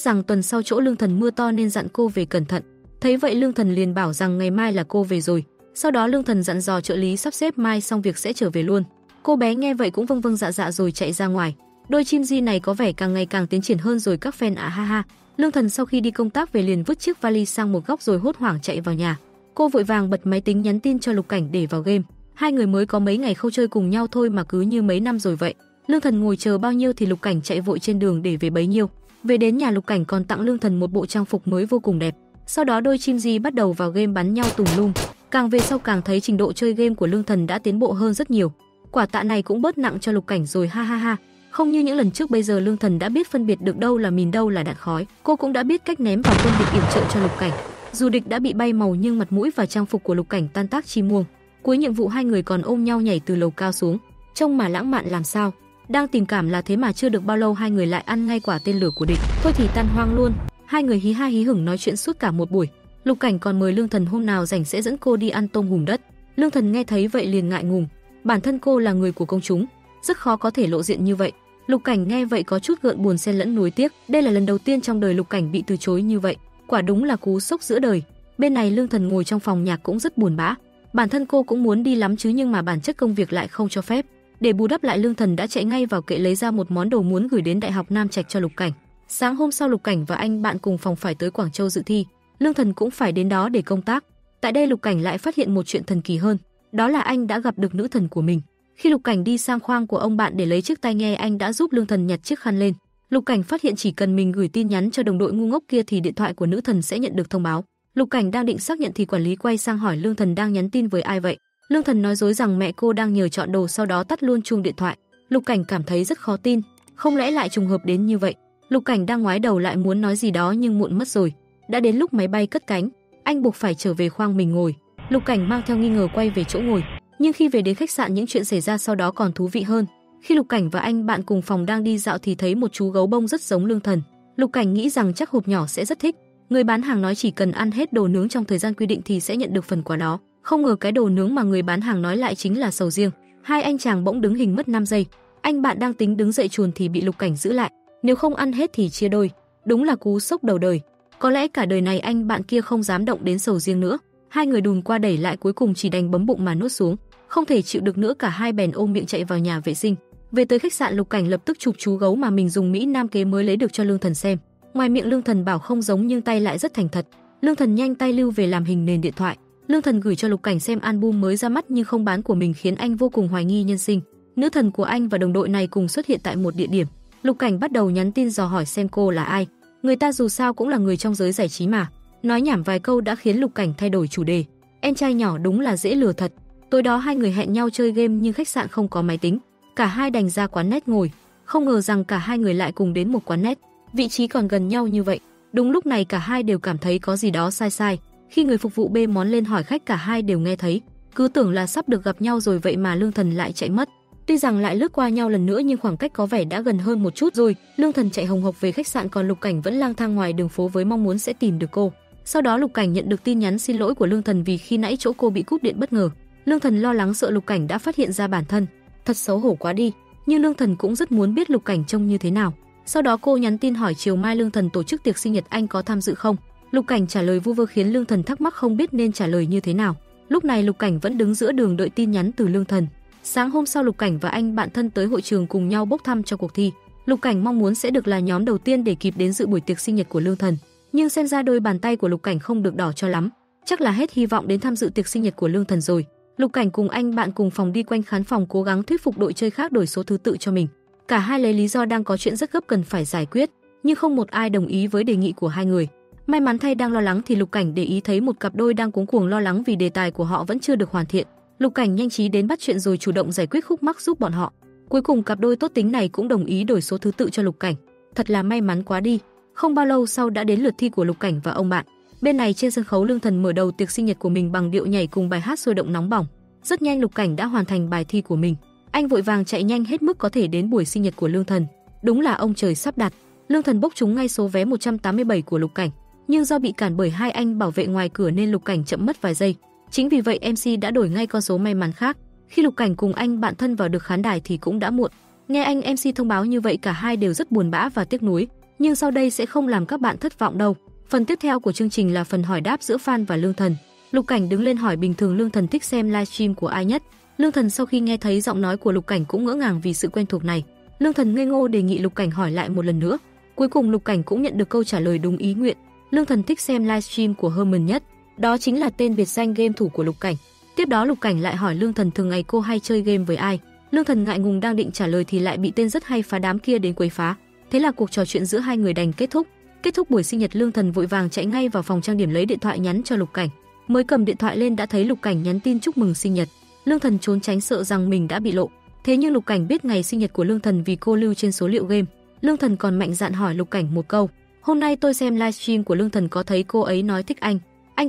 rằng tuần sau chỗ Lương Thần mưa to nên dặn cô về cẩn thận. Thấy vậy Lương Thần liền bảo rằng ngày mai là cô về rồi. Sau đó Lương Thần dặn dò trợ lý sắp xếp mai xong việc sẽ trở về luôn. Cô bé nghe vậy cũng vâng vâng dạ dạ rồi chạy ra ngoài. Đôi chim di này có vẻ càng ngày càng tiến triển hơn rồi các fan ạ ha ha. Lương Thần sau khi đi công tác về liền vứt chiếc vali sang một góc rồi hốt hoảng chạy vào nhà. Cô vội vàng bật máy tính nhắn tin cho Lục Cảnh để vào game. Hai người mới có mấy ngày không chơi cùng nhau thôi mà cứ như mấy năm rồi vậy. Lương Thần ngồi chờ bao nhiêu thì Lục Cảnh chạy vội trên đường để về bấy nhiêu. Về đến nhà Lục Cảnh còn tặng Lương Thần một bộ trang phục mới vô cùng đẹp. Sau đó đôi chim di bắt đầu vào game bắn nhau tùm lum. Càng về sau càng thấy trình độ chơi game của Lương Thần đã tiến bộ hơn rất nhiều. Quả tạ này cũng bớt nặng cho Lục Cảnh rồi ha ha ha. Không như những lần trước, bây giờ Lương Thần đã biết phân biệt được đâu là mìn đâu là đạn khói. Cô cũng đã biết cách ném vào quân địch yểm trợ cho Lục Cảnh. Dù địch đã bị bay màu nhưng mặt mũi và trang phục của Lục Cảnh tan tác chi muông. Cuối nhiệm vụ hai người còn ôm nhau nhảy từ lầu cao xuống, trông mà lãng mạn làm sao. Đang tình cảm là thế mà chưa được bao lâu hai người lại ăn ngay quả tên lửa của địch. Thôi thì tan hoang luôn. Hai người hí ha hí hửng nói chuyện suốt cả một buổi. Lục Cảnh còn mời Lương Thần hôm nào rảnh sẽ dẫn cô đi ăn tôm hùm đất. Lương Thần nghe thấy vậy liền ngại ngùng. Bản thân cô là người của công chúng, rất khó có thể lộ diện như vậy. Lục Cảnh nghe vậy có chút gợn buồn xen lẫn nuối tiếc. Đây là lần đầu tiên trong đời Lục Cảnh bị từ chối như vậy. Quả đúng là cú sốc giữa đời. Bên này Lương Thần ngồi trong phòng nhạc cũng rất buồn bã. Bản thân cô cũng muốn đi lắm chứ nhưng mà bản chất công việc lại không cho phép. Để bù đắp lại Lương Thần đã chạy ngay vào kệ lấy ra một món đồ muốn gửi đến Đại học Nam Trạch cho Lục Cảnh. Sáng hôm sau Lục Cảnh và anh bạn cùng phòng phải tới Quảng Châu dự thi. Lương Thần cũng phải đến đó để công tác. Tại đây Lục Cảnh lại phát hiện một chuyện thần kỳ hơn. Đó là anh đã gặp được nữ thần của mình. Khi Lục Cảnh đi sang khoang của ông bạn để lấy chiếc tai nghe, anh đã giúp Lương Thần nhặt chiếc khăn lên. Lục Cảnh phát hiện chỉ cần mình gửi tin nhắn cho đồng đội ngu ngốc kia thì điện thoại của nữ thần sẽ nhận được thông báo. Lục Cảnh đang định xác nhận thì quản lý quay sang hỏi Lương Thần đang nhắn tin với ai vậy. Lương Thần nói dối rằng mẹ cô đang nhờ chọn đồ, sau đó tắt luôn chuông điện thoại. Lục Cảnh cảm thấy rất khó tin, không lẽ lại trùng hợp đến như vậy. Lục Cảnh đang ngoái đầu lại muốn nói gì đó nhưng muộn mất rồi. Đã đến lúc máy bay cất cánh, anh buộc phải trở về khoang mình ngồi. Lục Cảnh mang theo nghi ngờ quay về chỗ ngồi, nhưng khi về đến khách sạn những chuyện xảy ra sau đó còn thú vị hơn. Khi Lục Cảnh và anh bạn cùng phòng đang đi dạo thì thấy một chú gấu bông rất giống Lương Thần. Lục Cảnh nghĩ rằng chắc hộp nhỏ sẽ rất thích. Người bán hàng nói chỉ cần ăn hết đồ nướng trong thời gian quy định thì sẽ nhận được phần quà đó. Không ngờ cái đồ nướng mà người bán hàng nói lại chính là sầu riêng. Hai anh chàng bỗng đứng hình mất 5 giây. Anh bạn đang tính đứng dậy chuồn thì bị Lục Cảnh giữ lại. Nếu không ăn hết thì chia đôi. Đúng là cú sốc đầu đời. Có lẽ cả đời này anh bạn kia không dám động đến sầu riêng nữa. Hai người đùn qua đẩy lại cuối cùng chỉ đành bấm bụng mà nuốt xuống. Không thể chịu được nữa cả hai bèn ôm miệng chạy vào nhà vệ sinh. Về tới khách sạn Lục Cảnh lập tức chụp chú gấu mà mình dùng Mỹ Nam kế mới lấy được cho Lương Thần xem. Ngoài miệng Lương Thần bảo không giống nhưng tay lại rất thành thật. Lương Thần nhanh tay lưu về làm hình nền điện thoại. Lương Thần gửi cho Lục Cảnh xem album mới ra mắt nhưng không bán của mình khiến anh vô cùng hoài nghi nhân sinh. Nữ thần của anh và đồng đội này cùng xuất hiện tại một địa điểm. Lục Cảnh bắt đầu nhắn tin dò hỏi xem cô là ai. Người ta dù sao cũng là người trong giới giải trí mà. Nói nhảm vài câu đã khiến Lục Cảnh thay đổi chủ đề. Em trai nhỏ đúng là dễ lừa thật. Tối đó hai người hẹn nhau chơi game nhưng khách sạn không có máy tính. Cả hai đành ra quán net ngồi. Không ngờ rằng cả hai người lại cùng đến một quán net. Vị trí còn gần nhau như vậy. Đúng lúc này cả hai đều cảm thấy có gì đó sai sai. Khi người phục vụ bê món lên hỏi khách cả hai đều nghe thấy. Cứ tưởng là sắp được gặp nhau rồi vậy mà Lương Thần lại chạy mất. Tuy rằng lại lướt qua nhau lần nữa nhưng khoảng cách có vẻ đã gần hơn một chút rồi. Lương Thần chạy hồng hộc về khách sạn còn Lục Cảnh vẫn lang thang ngoài đường phố với mong muốn sẽ tìm được cô. Sau đó Lục Cảnh nhận được tin nhắn xin lỗi của Lương Thần vì khi nãy chỗ cô bị cúp điện bất ngờ. Lương Thần lo lắng sợ Lục Cảnh đã phát hiện ra bản thân. Thật xấu hổ quá đi. Nhưng Lương Thần cũng rất muốn biết Lục Cảnh trông như thế nào. Sau đó cô nhắn tin hỏi chiều mai Lương Thần tổ chức tiệc sinh nhật anh có tham dự không. Lục Cảnh trả lời vu vơ khiến Lương Thần thắc mắc không biết nên trả lời như thế nào. Lúc này Lục Cảnh vẫn đứng giữa đường đợi tin nhắn từ Lương Thần. Sáng hôm sau Lục Cảnh và anh bạn thân tới hội trường cùng nhau bốc thăm cho cuộc thi. Lục Cảnh mong muốn sẽ được là nhóm đầu tiên để kịp đến dự buổi tiệc sinh nhật của Lương Thần. Nhưng xem ra đôi bàn tay của Lục Cảnh không được đỏ cho lắm. Chắc là hết hy vọng đến tham dự tiệc sinh nhật của Lương Thần rồi. Lục Cảnh cùng anh bạn cùng phòng đi quanh khán phòng cố gắng thuyết phục đội chơi khác đổi số thứ tự cho mình. Cả hai lấy lý do đang có chuyện rất gấp cần phải giải quyết, nhưng không một ai đồng ý với đề nghị của hai người. May mắn thay đang lo lắng thì Lục Cảnh để ý thấy một cặp đôi đang cuống cuồng lo lắng vì đề tài của họ vẫn chưa được hoàn thiện. Lục Cảnh nhanh trí đến bắt chuyện rồi chủ động giải quyết khúc mắc giúp bọn họ. Cuối cùng cặp đôi tốt tính này cũng đồng ý đổi số thứ tự cho Lục Cảnh. Thật là may mắn quá đi. Không bao lâu sau đã đến lượt thi của Lục Cảnh và ông bạn. Bên này trên sân khấu Lương Thần mở đầu tiệc sinh nhật của mình bằng điệu nhảy cùng bài hát sôi động nóng bỏng. Rất nhanh Lục Cảnh đã hoàn thành bài thi của mình. Anh vội vàng chạy nhanh hết mức có thể đến buổi sinh nhật của Lương Thần. Đúng là ông trời sắp đặt. Lương Thần bốc trúng ngay số vé 187 của Lục Cảnh, nhưng do bị cản bởi hai anh bảo vệ ngoài cửa nên Lục Cảnh chậm mất vài giây. Chính vì vậy MC đã đổi ngay con số may mắn khác. Khi Lục Cảnh cùng anh bạn thân vào được khán đài thì cũng đã muộn. Nghe anh MC thông báo như vậy cả hai đều rất buồn bã và tiếc nuối, nhưng sau đây sẽ không làm các bạn thất vọng đâu. Phần tiếp theo của chương trình là phần hỏi đáp giữa fan và Lương Thần. Lục Cảnh đứng lên hỏi bình thường Lương Thần thích xem livestream của ai nhất. Lương Thần sau khi nghe thấy giọng nói của Lục Cảnh cũng ngỡ ngàng vì sự quen thuộc này. Lương Thần ngây ngô đề nghị Lục Cảnh hỏi lại một lần nữa. Cuối cùng Lục Cảnh cũng nhận được câu trả lời đúng ý nguyện. Lương Thần thích xem livestream của Herman nhất. Đó chính là tên biệt danh game thủ của Lục Cảnh. Tiếp đó Lục Cảnh lại hỏi Lương Thần thường ngày cô hay chơi game với ai. Lương Thần ngại ngùng đang định trả lời thì lại bị tên rất hay phá đám kia đến quấy phá. Thế là cuộc trò chuyện giữa hai người đành kết thúc. Kết thúc buổi sinh nhật, Lương Thần vội vàng chạy ngay vào phòng trang điểm lấy điện thoại nhắn cho Lục Cảnh. Mới cầm điện thoại lên đã thấy Lục Cảnh nhắn tin chúc mừng sinh nhật. Lương Thần trốn tránh sợ rằng mình đã bị lộ. Thế nhưng Lục Cảnh biết ngày sinh nhật của Lương Thần vì cô lưu trên số liệu game. Lương Thần còn mạnh dạn hỏi Lục Cảnh một câu: "Hôm nay tôi xem livestream của Lương Thần có thấy cô ấy nói thích anh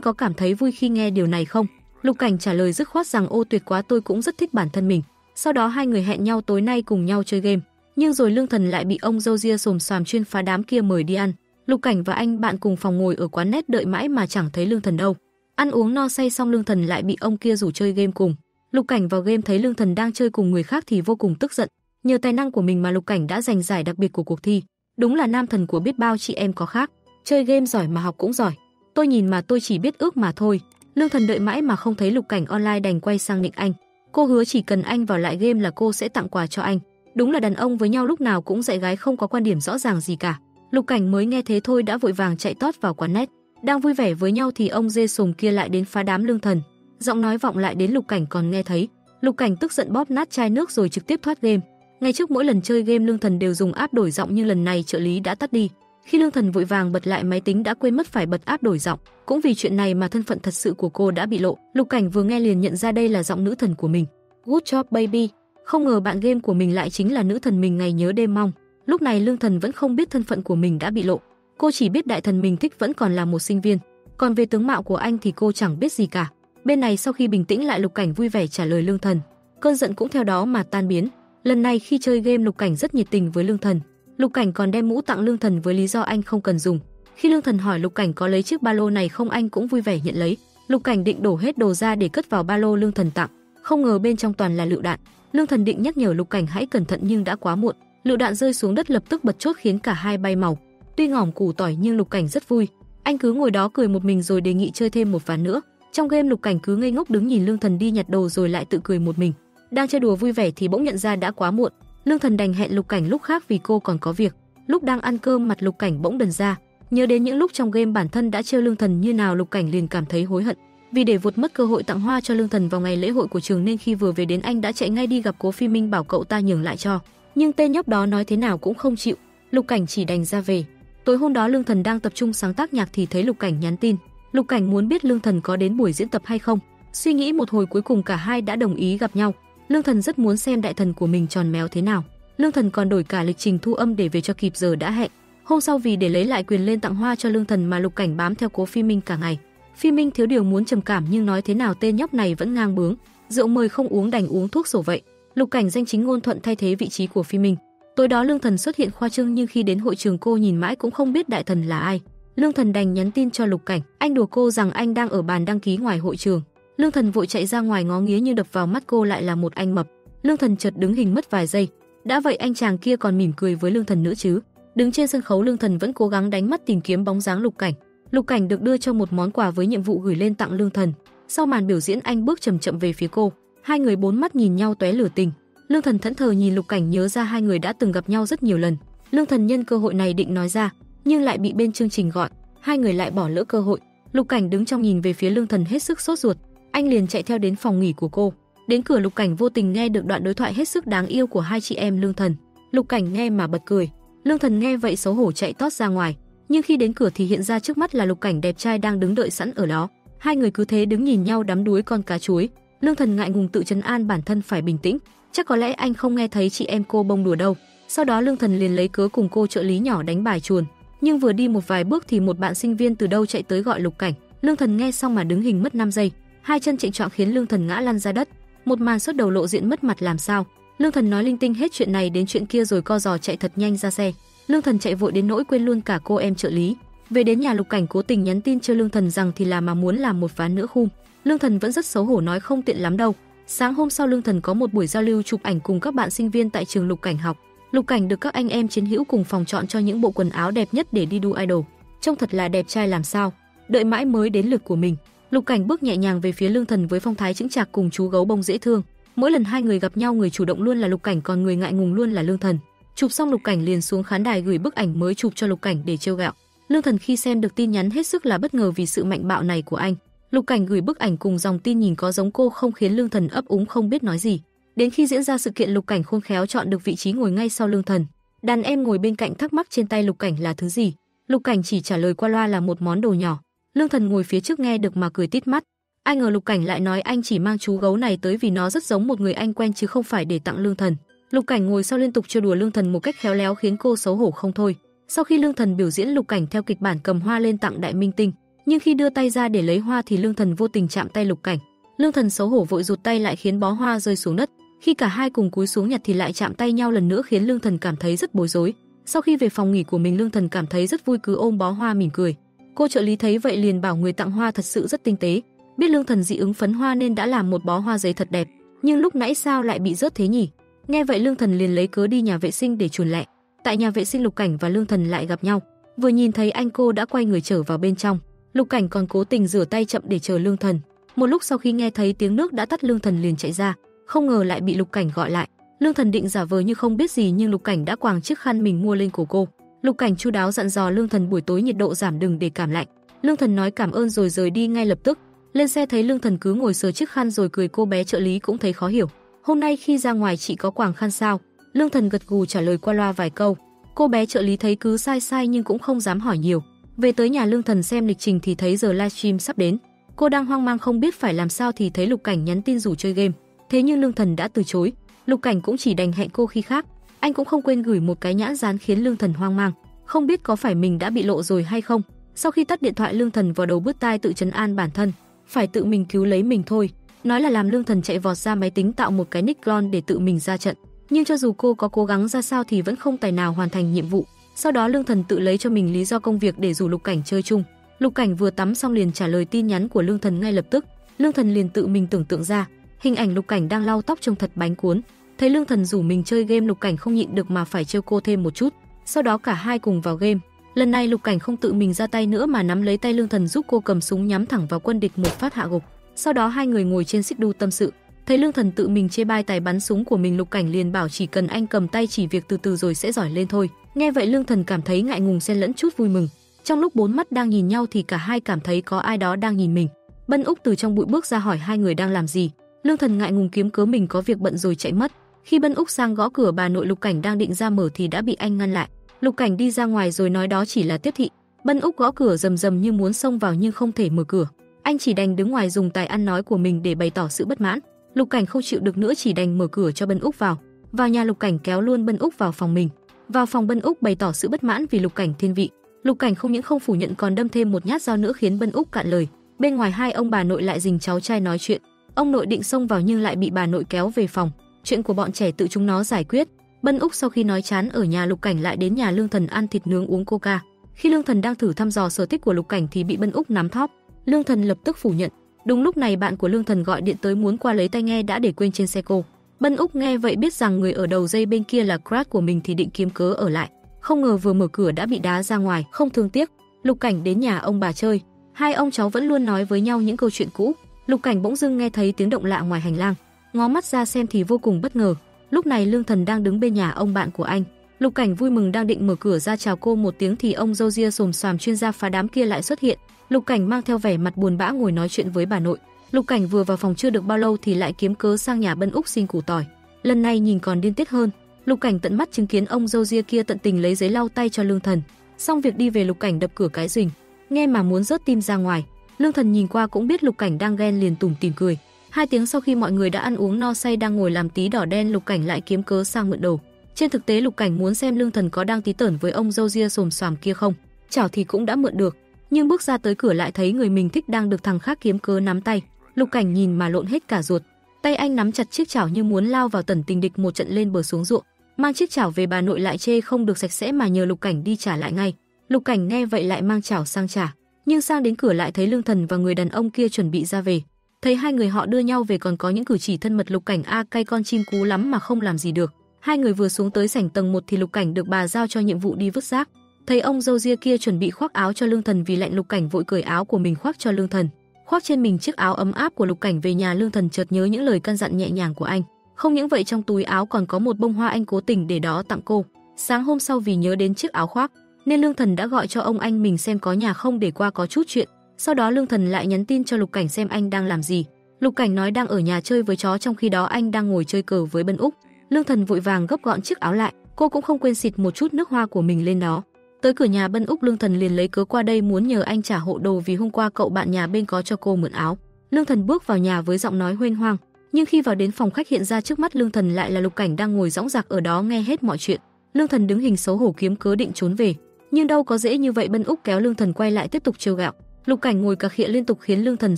có cảm thấy vui khi nghe điều này không?" Lục Cảnh trả lời dứt khoát rằng: "Ô tuyệt quá, tôi cũng rất thích bản thân mình." Sau đó hai người hẹn nhau tối nay cùng nhau chơi game. Nhưng rồi Lương Thần lại bị ông dâu ria xồm xoàm chuyên phá đám kia mời đi ăn. Lục Cảnh và anh bạn cùng phòng ngồi ở quán net đợi mãi mà chẳng thấy Lương Thần đâu. Ăn uống no say xong Lương Thần lại bị ông kia rủ chơi game cùng. Lục Cảnh vào game thấy Lương Thần đang chơi cùng người khác thì vô cùng tức giận. Nhờ tài năng của mình mà Lục Cảnh đã giành giải đặc biệt của cuộc thi. Đúng là nam thần của biết bao chị em có khác. Chơi game giỏi mà học cũng giỏi. Tôi nhìn mà tôi chỉ biết ước mà thôi. Lương Thần đợi mãi mà không thấy Lục Cảnh online đành quay sang nịnh anh. Cô hứa chỉ cần anh vào lại game là cô sẽ tặng quà cho anh. Đúng là đàn ông với nhau lúc nào cũng dạy gái không có quan điểm rõ ràng gì cả. Lục Cảnh mới nghe thế thôi đã vội vàng chạy tót vào quán net. Đang vui vẻ với nhau thì ông dê sồm kia lại đến phá đám Lương Thần. Giọng nói vọng lại đến Lục Cảnh còn nghe thấy. Lục Cảnh tức giận bóp nát chai nước rồi trực tiếp thoát game. Ngày trước mỗi lần chơi game Lương Thần đều dùng app đổi giọng nhưng lần này trợ lý đã tắt đi. Khi Lương Thần vội vàng bật lại máy tính đã quên mất phải bật app đổi giọng. Cũng vì chuyện này mà thân phận thật sự của cô đã bị lộ. Lục Cảnh vừa nghe liền nhận ra đây là giọng nữ thần của mình. Good job baby. Không ngờ bạn game của mình lại chính là nữ thần mình ngày nhớ đêm mong. Lúc này Lương Thần vẫn không biết thân phận của mình đã bị lộ. Cô chỉ biết đại thần mình thích vẫn còn là một sinh viên. Còn về tướng mạo của anh thì cô chẳng biết gì cả. Bên này sau khi bình tĩnh lại, Lục Cảnh vui vẻ trả lời Lương Thần. Cơn giận cũng theo đó mà tan biến. Lần này khi chơi game Lục Cảnh rất nhiệt tình với Lương Thần. Lục Cảnh còn đem mũ tặng Lương Thần với lý do anh không cần dùng. Khi Lương Thần hỏi Lục Cảnh có lấy chiếc ba lô này không, anh cũng vui vẻ nhận lấy. Lục Cảnh định đổ hết đồ ra để cất vào ba lô Lương Thần tặng, không ngờ bên trong toàn là lựu đạn. Lương Thần định nhắc nhở Lục Cảnh hãy cẩn thận nhưng đã quá muộn. Lựu đạn rơi xuống đất lập tức bật chốt khiến cả hai bay màu. Tuy ngỏm củ tỏi nhưng Lục Cảnh rất vui. Anh cứ ngồi đó cười một mình rồi đề nghị chơi thêm một ván nữa. Trong game Lục Cảnh cứ ngây ngốc đứng nhìn Lương Thần đi nhặt đồ rồi lại tự cười một mình. Đang chơi đùa vui vẻ thì bỗng nhận ra đã quá muộn. Lương Thần đành hẹn Lục Cảnh lúc khác vì cô còn có việc. Lúc đang ăn cơm mặt Lục Cảnh bỗng đần ra. Nhớ đến những lúc trong game bản thân đã trêu Lương Thần như nào, Lục Cảnh liền cảm thấy hối hận. Vì để vụt mất cơ hội tặng hoa cho Lương Thần vào ngày lễ hội của trường nên khi vừa về đến anh đã chạy ngay đi gặp Cố Phi Minh bảo cậu ta nhường lại cho. Nhưng tên nhóc đó nói thế nào cũng không chịu. Lục Cảnh chỉ đành ra về. Tối hôm đó Lương Thần đang tập trung sáng tác nhạc thì thấy Lục Cảnh nhắn tin. Lục Cảnh muốn biết Lương Thần có đến buổi diễn tập hay không. Suy nghĩ một hồi cuối cùng cả hai đã đồng ý gặp nhau. Lương Thần rất muốn xem đại thần của mình tròn méo thế nào. Lương Thần còn đổi cả lịch trình thu âm để về cho kịp giờ đã hẹn. Hôm sau vì để lấy lại quyền lên tặng hoa cho Lương Thần mà Lục Cảnh bám theo Cố Phi Minh cả ngày. Phi Minh thiếu điều muốn trầm cảm nhưng nói thế nào tên nhóc này vẫn ngang bướng. Rượu mời không uống đành uống thuốc sổ vậy. Lục Cảnh danh chính ngôn thuận thay thế vị trí của Phi Minh. Tối đó Lương Thần xuất hiện khoa trương nhưng khi đến hội trường cô nhìn mãi cũng không biết đại thần là ai. Lương Thần đành nhắn tin cho Lục Cảnh. Anh đùa cô rằng anh đang ở bàn đăng ký ngoài hội trường. Lương Thần vội chạy ra ngoài ngó nghía nhưng đập vào mắt cô lại là một anh mập. Lương Thần chợt đứng hình mất vài giây. Đã vậy anh chàng kia còn mỉm cười với Lương Thần nữa chứ. Đứng trên sân khấu Lương Thần vẫn cố gắng đánh mắt tìm kiếm bóng dáng Lục Cảnh. Lục Cảnh được đưa cho một món quà với nhiệm vụ gửi lên tặng Lương Thần. Sau màn biểu diễn anh bước chậm chậm về phía cô. Hai người bốn mắt nhìn nhau tóe lửa tình. Lương Thần thẫn thờ nhìn Lục Cảnh nhớ ra hai người đã từng gặp nhau rất nhiều lần. Lương Thần nhân cơ hội này định nói ra, nhưng lại bị bên chương trình gọi. Hai người lại bỏ lỡ cơ hội. Lục Cảnh đứng trong nhìn về phía Lương Thần hết sức sốt ruột. Anh liền chạy theo đến phòng nghỉ của cô. Đến cửa Lục Cảnh vô tình nghe được đoạn đối thoại hết sức đáng yêu của hai chị em Lương Thần. Lục Cảnh nghe mà bật cười. Lương Thần nghe vậy xấu hổ chạy tót ra ngoài. Nhưng khi đến cửa thì hiện ra trước mắt là Lục Cảnh đẹp trai đang đứng đợi sẵn ở đó. Hai người cứ thế đứng nhìn nhau đắm đuối con cá chuối. Lương Thần ngại ngùng tự trấn an bản thân phải bình tĩnh. Chắc có lẽ anh không nghe thấy chị em cô bông đùa đâu. Sau đó Lương Thần liền lấy cớ cùng cô trợ lý nhỏ đánh bài chuồn. Nhưng vừa đi một vài bước thì một bạn sinh viên từ đâu chạy tới gọi Lục Cảnh. Lương Thần nghe xong mà đứng hình mất 5 giây. Hai chân chệch choạng khiến Lương Thần ngã lăn ra đất. Một màn sốt đầu lộ diện mất mặt làm sao. Lương Thần nói linh tinh hết chuyện này đến chuyện kia rồi co giò chạy thật nhanh ra xe. Lương Thần chạy vội đến nỗi quên luôn cả cô em trợ lý. Về đến nhà Lục Cảnh cố tình nhắn tin cho Lương Thần rằng thì là mà muốn làm một ván nữa khum. Lương Thần vẫn rất xấu hổ nói không tiện lắm đâu. Sáng hôm sau Lương Thần có một buổi giao lưu chụp ảnh cùng các bạn sinh viên tại trường Lục Cảnh học. Lục Cảnh được các anh em chiến hữu cùng phòng chọn cho những bộ quần áo đẹp nhất để đi đu idol. Trông thật là đẹp trai làm sao. Đợi mãi mới đến lượt của mình. Lục Cảnh bước nhẹ nhàng về phía Lương Thần với phong thái chững chạc cùng chú gấu bông dễ thương. Mỗi lần hai người gặp nhau, người chủ động luôn là Lục Cảnh, còn người ngại ngùng luôn là Lương Thần. Chụp xong Lục Cảnh liền xuống khán đài gửi bức ảnh mới chụp cho Lục Cảnh để trêu ghẹo. Lương Thần khi xem được tin nhắn hết sức là bất ngờ vì sự mạnh bạo này của anh. Lục Cảnh gửi bức ảnh cùng dòng tin nhìn có giống cô không khiến Lương Thần ấp úng không biết nói gì. Đến khi diễn ra sự kiện, Lục Cảnh khôn khéo chọn được vị trí ngồi ngay sau Lương Thần. Đàn em ngồi bên cạnh thắc mắc trên tay Lục Cảnh là thứ gì. Lục Cảnh chỉ trả lời qua loa là một món đồ nhỏ. Lương Thần ngồi phía trước nghe được mà cười tít mắt. Ai ngờ Lục Cảnh lại nói anh chỉ mang chú gấu này tới vì nó rất giống một người anh quen chứ không phải để tặng Lương Thần. Lục Cảnh ngồi sau liên tục trêu đùa Lương Thần một cách khéo léo khiến cô xấu hổ không thôi. Sau khi Lương Thần biểu diễn, Lục Cảnh theo kịch bản cầm hoa lên tặng Đại Minh Tinh, nhưng khi đưa tay ra để lấy hoa thì Lương Thần vô tình chạm tay Lục Cảnh. Lương Thần xấu hổ vội rụt tay lại khiến bó hoa rơi xuống đất. Khi cả hai cùng cúi xuống nhặt thì lại chạm tay nhau lần nữa khiến Lương Thần cảm thấy rất bối rối. Sau khi về phòng nghỉ của mình, Lương Thần cảm thấy rất vui cứ ôm bó hoa mỉm cười. Cô trợ lý thấy vậy liền bảo người tặng hoa thật sự rất tinh tế. Biết Lương Thần dị ứng phấn hoa nên đã làm một bó hoa giấy thật đẹp, nhưng lúc nãy sao lại bị rớt thế nhỉ? Nghe vậy Lương Thần liền lấy cớ đi nhà vệ sinh để chuồn lẹ. Tại nhà vệ sinh, Lục Cảnh và Lương Thần lại gặp nhau. Vừa nhìn thấy anh cô đã quay người trở vào bên trong. Lục Cảnh còn cố tình rửa tay chậm để chờ Lương Thần. Một lúc sau khi nghe thấy tiếng nước đã tắt, Lương Thần liền chạy ra, không ngờ lại bị Lục Cảnh gọi lại. Lương Thần định giả vờ như không biết gì nhưng Lục Cảnh đã quàng chiếc khăn mình mua lên cổ cô. Lục Cảnh chu đáo dặn dò Lương Thần buổi tối nhiệt độ giảm đừng để cảm lạnh. Lương Thần nói cảm ơn rồi rời đi ngay lập tức. Lên xe thấy Lương Thần cứ ngồi sờ chiếc khăn rồi cười, cô bé trợ lý cũng thấy khó hiểu. Hôm nay khi ra ngoài chị có quàng khăn sao? Lương Thần gật gù trả lời qua loa vài câu. Cô bé trợ lý thấy cứ sai sai nhưng cũng không dám hỏi nhiều. Về tới nhà Lương Thần xem lịch trình thì thấy giờ livestream sắp đến. Cô đang hoang mang không biết phải làm sao thì thấy Lục Cảnh nhắn tin rủ chơi game. Thế nhưng Lương Thần đã từ chối. Lục Cảnh cũng chỉ đành hẹn cô khi khác. Anh cũng không quên gửi một cái nhãn dán khiến Lương Thần hoang mang, không biết có phải mình đã bị lộ rồi hay không. Sau khi tắt điện thoại, Lương Thần vào đầu bứt tai tự trấn an bản thân, phải tự mình cứu lấy mình thôi. Nói là làm, Lương Thần chạy vọt ra máy tính tạo một cái nick clone để tự mình ra trận. Nhưng cho dù cô có cố gắng ra sao thì vẫn không tài nào hoàn thành nhiệm vụ. Sau đó Lương Thần tự lấy cho mình lý do công việc để rủ Lục Cảnh chơi chung. Lục Cảnh vừa tắm xong liền trả lời tin nhắn của Lương Thần ngay lập tức. Lương Thần liền tự mình tưởng tượng ra hình ảnh Lục Cảnh đang lau tóc trông thật bánh cuốn. Thấy Lương Thần rủ mình chơi game, Lục Cảnh không nhịn được mà phải trêu cô thêm một chút. Sau đó cả hai cùng vào game. Lần này Lục Cảnh không tự mình ra tay nữa mà nắm lấy tay Lương Thần giúp cô cầm súng nhắm thẳng vào quân địch, một phát hạ gục. Sau đó hai người ngồi trên xích đu tâm sự. Thấy Lương Thần tự mình chê bai tài bắn súng của mình, Lục Cảnh liền bảo chỉ cần anh cầm tay chỉ việc từ từ rồi sẽ giỏi lên thôi. Nghe vậy Lương Thần cảm thấy ngại ngùng xen lẫn chút vui mừng. Trong lúc bốn mắt đang nhìn nhau thì cả hai cảm thấy có ai đó đang nhìn mình. Bân Úc từ trong bụi bước ra hỏi hai người đang làm gì. Lương Thần ngại ngùng kiếm cớ mình có việc bận rồi chạy mất. Khi Bân Úc sang gõ cửa bà nội Lục Cảnh đang định ra mở thì đã bị anh ngăn lại. Lục Cảnh đi ra ngoài rồi nói đó chỉ là tiếp thị. Bân Úc gõ cửa rầm rầm như muốn xông vào nhưng không thể mở cửa. Anh chỉ đành đứng ngoài dùng tài ăn nói của mình để bày tỏ sự bất mãn. Lục Cảnh không chịu được nữa chỉ đành mở cửa cho Bân Úc vào. Vào nhà, Lục Cảnh kéo luôn Bân Úc vào phòng mình. Vào phòng, Bân Úc bày tỏ sự bất mãn vì Lục Cảnh thiên vị. Lục Cảnh không những không phủ nhận còn đâm thêm một nhát dao nữa khiến Bân Úc cạn lời. Bên ngoài hai ông bà nội lại dình cháu trai nói chuyện. Ông nội định xông vào nhưng lại bị bà nội kéo về phòng. Chuyện của bọn trẻ tự chúng nó giải quyết. Bân Úc sau khi nói chán ở nhà Lục Cảnh lại đến nhà Lương Thần ăn thịt nướng uống coca. Khi Lương Thần đang thử thăm dò sở thích của Lục Cảnh thì bị Bân Úc nắm thóp. Lương Thần lập tức phủ nhận. Đúng lúc này bạn của Lương Thần gọi điện tới muốn qua lấy tai nghe đã để quên trên xe cô. Bân Úc nghe vậy biết rằng người ở đầu dây bên kia là crush của mình thì định kiếm cớ ở lại. Không ngờ vừa mở cửa đã bị đá ra ngoài, không thương tiếc. Lục Cảnh đến nhà ông bà chơi. Hai ông cháu vẫn luôn nói với nhau những câu chuyện cũ. Lục Cảnh bỗng dưng nghe thấy tiếng động lạ ngoài hành lang. Ngó mắt ra xem thì vô cùng bất ngờ. Lúc này Lương Thần đang đứng bên nhà ông bạn của anh. Lục Cảnh vui mừng đang định mở cửa ra chào cô một tiếng thì ông râu ria xồm xoàm chuyên gia phá đám kia lại xuất hiện. Lục Cảnh mang theo vẻ mặt buồn bã ngồi nói chuyện với bà nội. Lục Cảnh vừa vào phòng chưa được bao lâu thì lại kiếm cớ sang nhà Bân Úc xin củ tỏi. Lần này nhìn còn điên tiết hơn. Lục Cảnh tận mắt chứng kiến ông râu ria kia tận tình lấy giấy lau tay cho Lương Thần. Xong việc đi về, Lục Cảnh đập cửa cái rình, nghe mà muốn rớt tim ra ngoài. Lương Thần nhìn qua cũng biết Lục Cảnh đang ghen liền tủm tỉm cười. 2 tiếng sau khi mọi người đã ăn uống no say đang ngồi làm tí đỏ đen, Lục Cảnh lại kiếm cớ sang mượn đồ. Trên thực tế Lục Cảnh muốn xem Lương Thần có đang tí tởn với ông râu ria xồm xoàm kia không. Chảo thì cũng đã mượn được, nhưng bước ra tới cửa lại thấy người mình thích đang được thằng khác kiếm cớ nắm tay. Lục Cảnh nhìn mà lộn hết cả ruột. Tay anh nắm chặt chiếc chảo như muốn lao vào tẩn tình địch một trận lên bờ xuống ruộng. Mang chiếc chảo về bà nội lại chê không được sạch sẽ mà nhờ Lục Cảnh đi trả lại ngay. Lục Cảnh nghe vậy lại mang chảo sang trả, nhưng sang đến cửa lại thấy Lương Thần và người đàn ông kia chuẩn bị ra về. Thấy hai người họ đưa nhau về còn có những cử chỉ thân mật, Lục Cảnh cay con chim cú lắm mà không làm gì được. Hai người vừa xuống tới sảnh tầng 1 thì Lục Cảnh được bà giao cho nhiệm vụ đi vứt rác. Thấy ông râu ria kia chuẩn bị khoác áo cho Lương Thần vì lạnh, Lục Cảnh vội cởi áo của mình khoác cho Lương Thần. Khoác trên mình chiếc áo ấm áp của Lục Cảnh về nhà, Lương Thần chợt nhớ những lời căn dặn nhẹ nhàng của anh. Không những vậy, trong túi áo còn có một bông hoa anh cố tình để đó tặng cô. Sáng hôm sau vì nhớ đến chiếc áo khoác nên Lương Thần đã gọi cho ông anh mình xem có nhà không để qua có chút chuyện. Sau đó Lương Thần lại nhắn tin cho Lục Cảnh xem anh đang làm gì. Lục Cảnh nói đang ở nhà chơi với chó, trong khi đó anh đang ngồi chơi cờ với Bân Úc. Lương Thần vội vàng gấp gọn chiếc áo lại, cô cũng không quên xịt một chút nước hoa của mình lên đó. Tới cửa nhà Bân Úc, Lương Thần liền lấy cớ qua đây muốn nhờ anh trả hộ đồ vì hôm qua cậu bạn nhà bên có cho cô mượn áo. Lương Thần bước vào nhà với giọng nói huênh hoang, nhưng khi vào đến phòng khách hiện ra trước mắt Lương Thần lại là Lục Cảnh đang ngồi dõng dạc ở đó nghe hết mọi chuyện. Lương Thần đứng hình xấu hổ kiếm cớ định trốn về, nhưng đâu có dễ như vậy. Bân Úc kéo Lương Thần quay lại tiếp tục trêu ghẹo. Lục Cảnh ngồi cà khịa liên tục khiến Lương Thần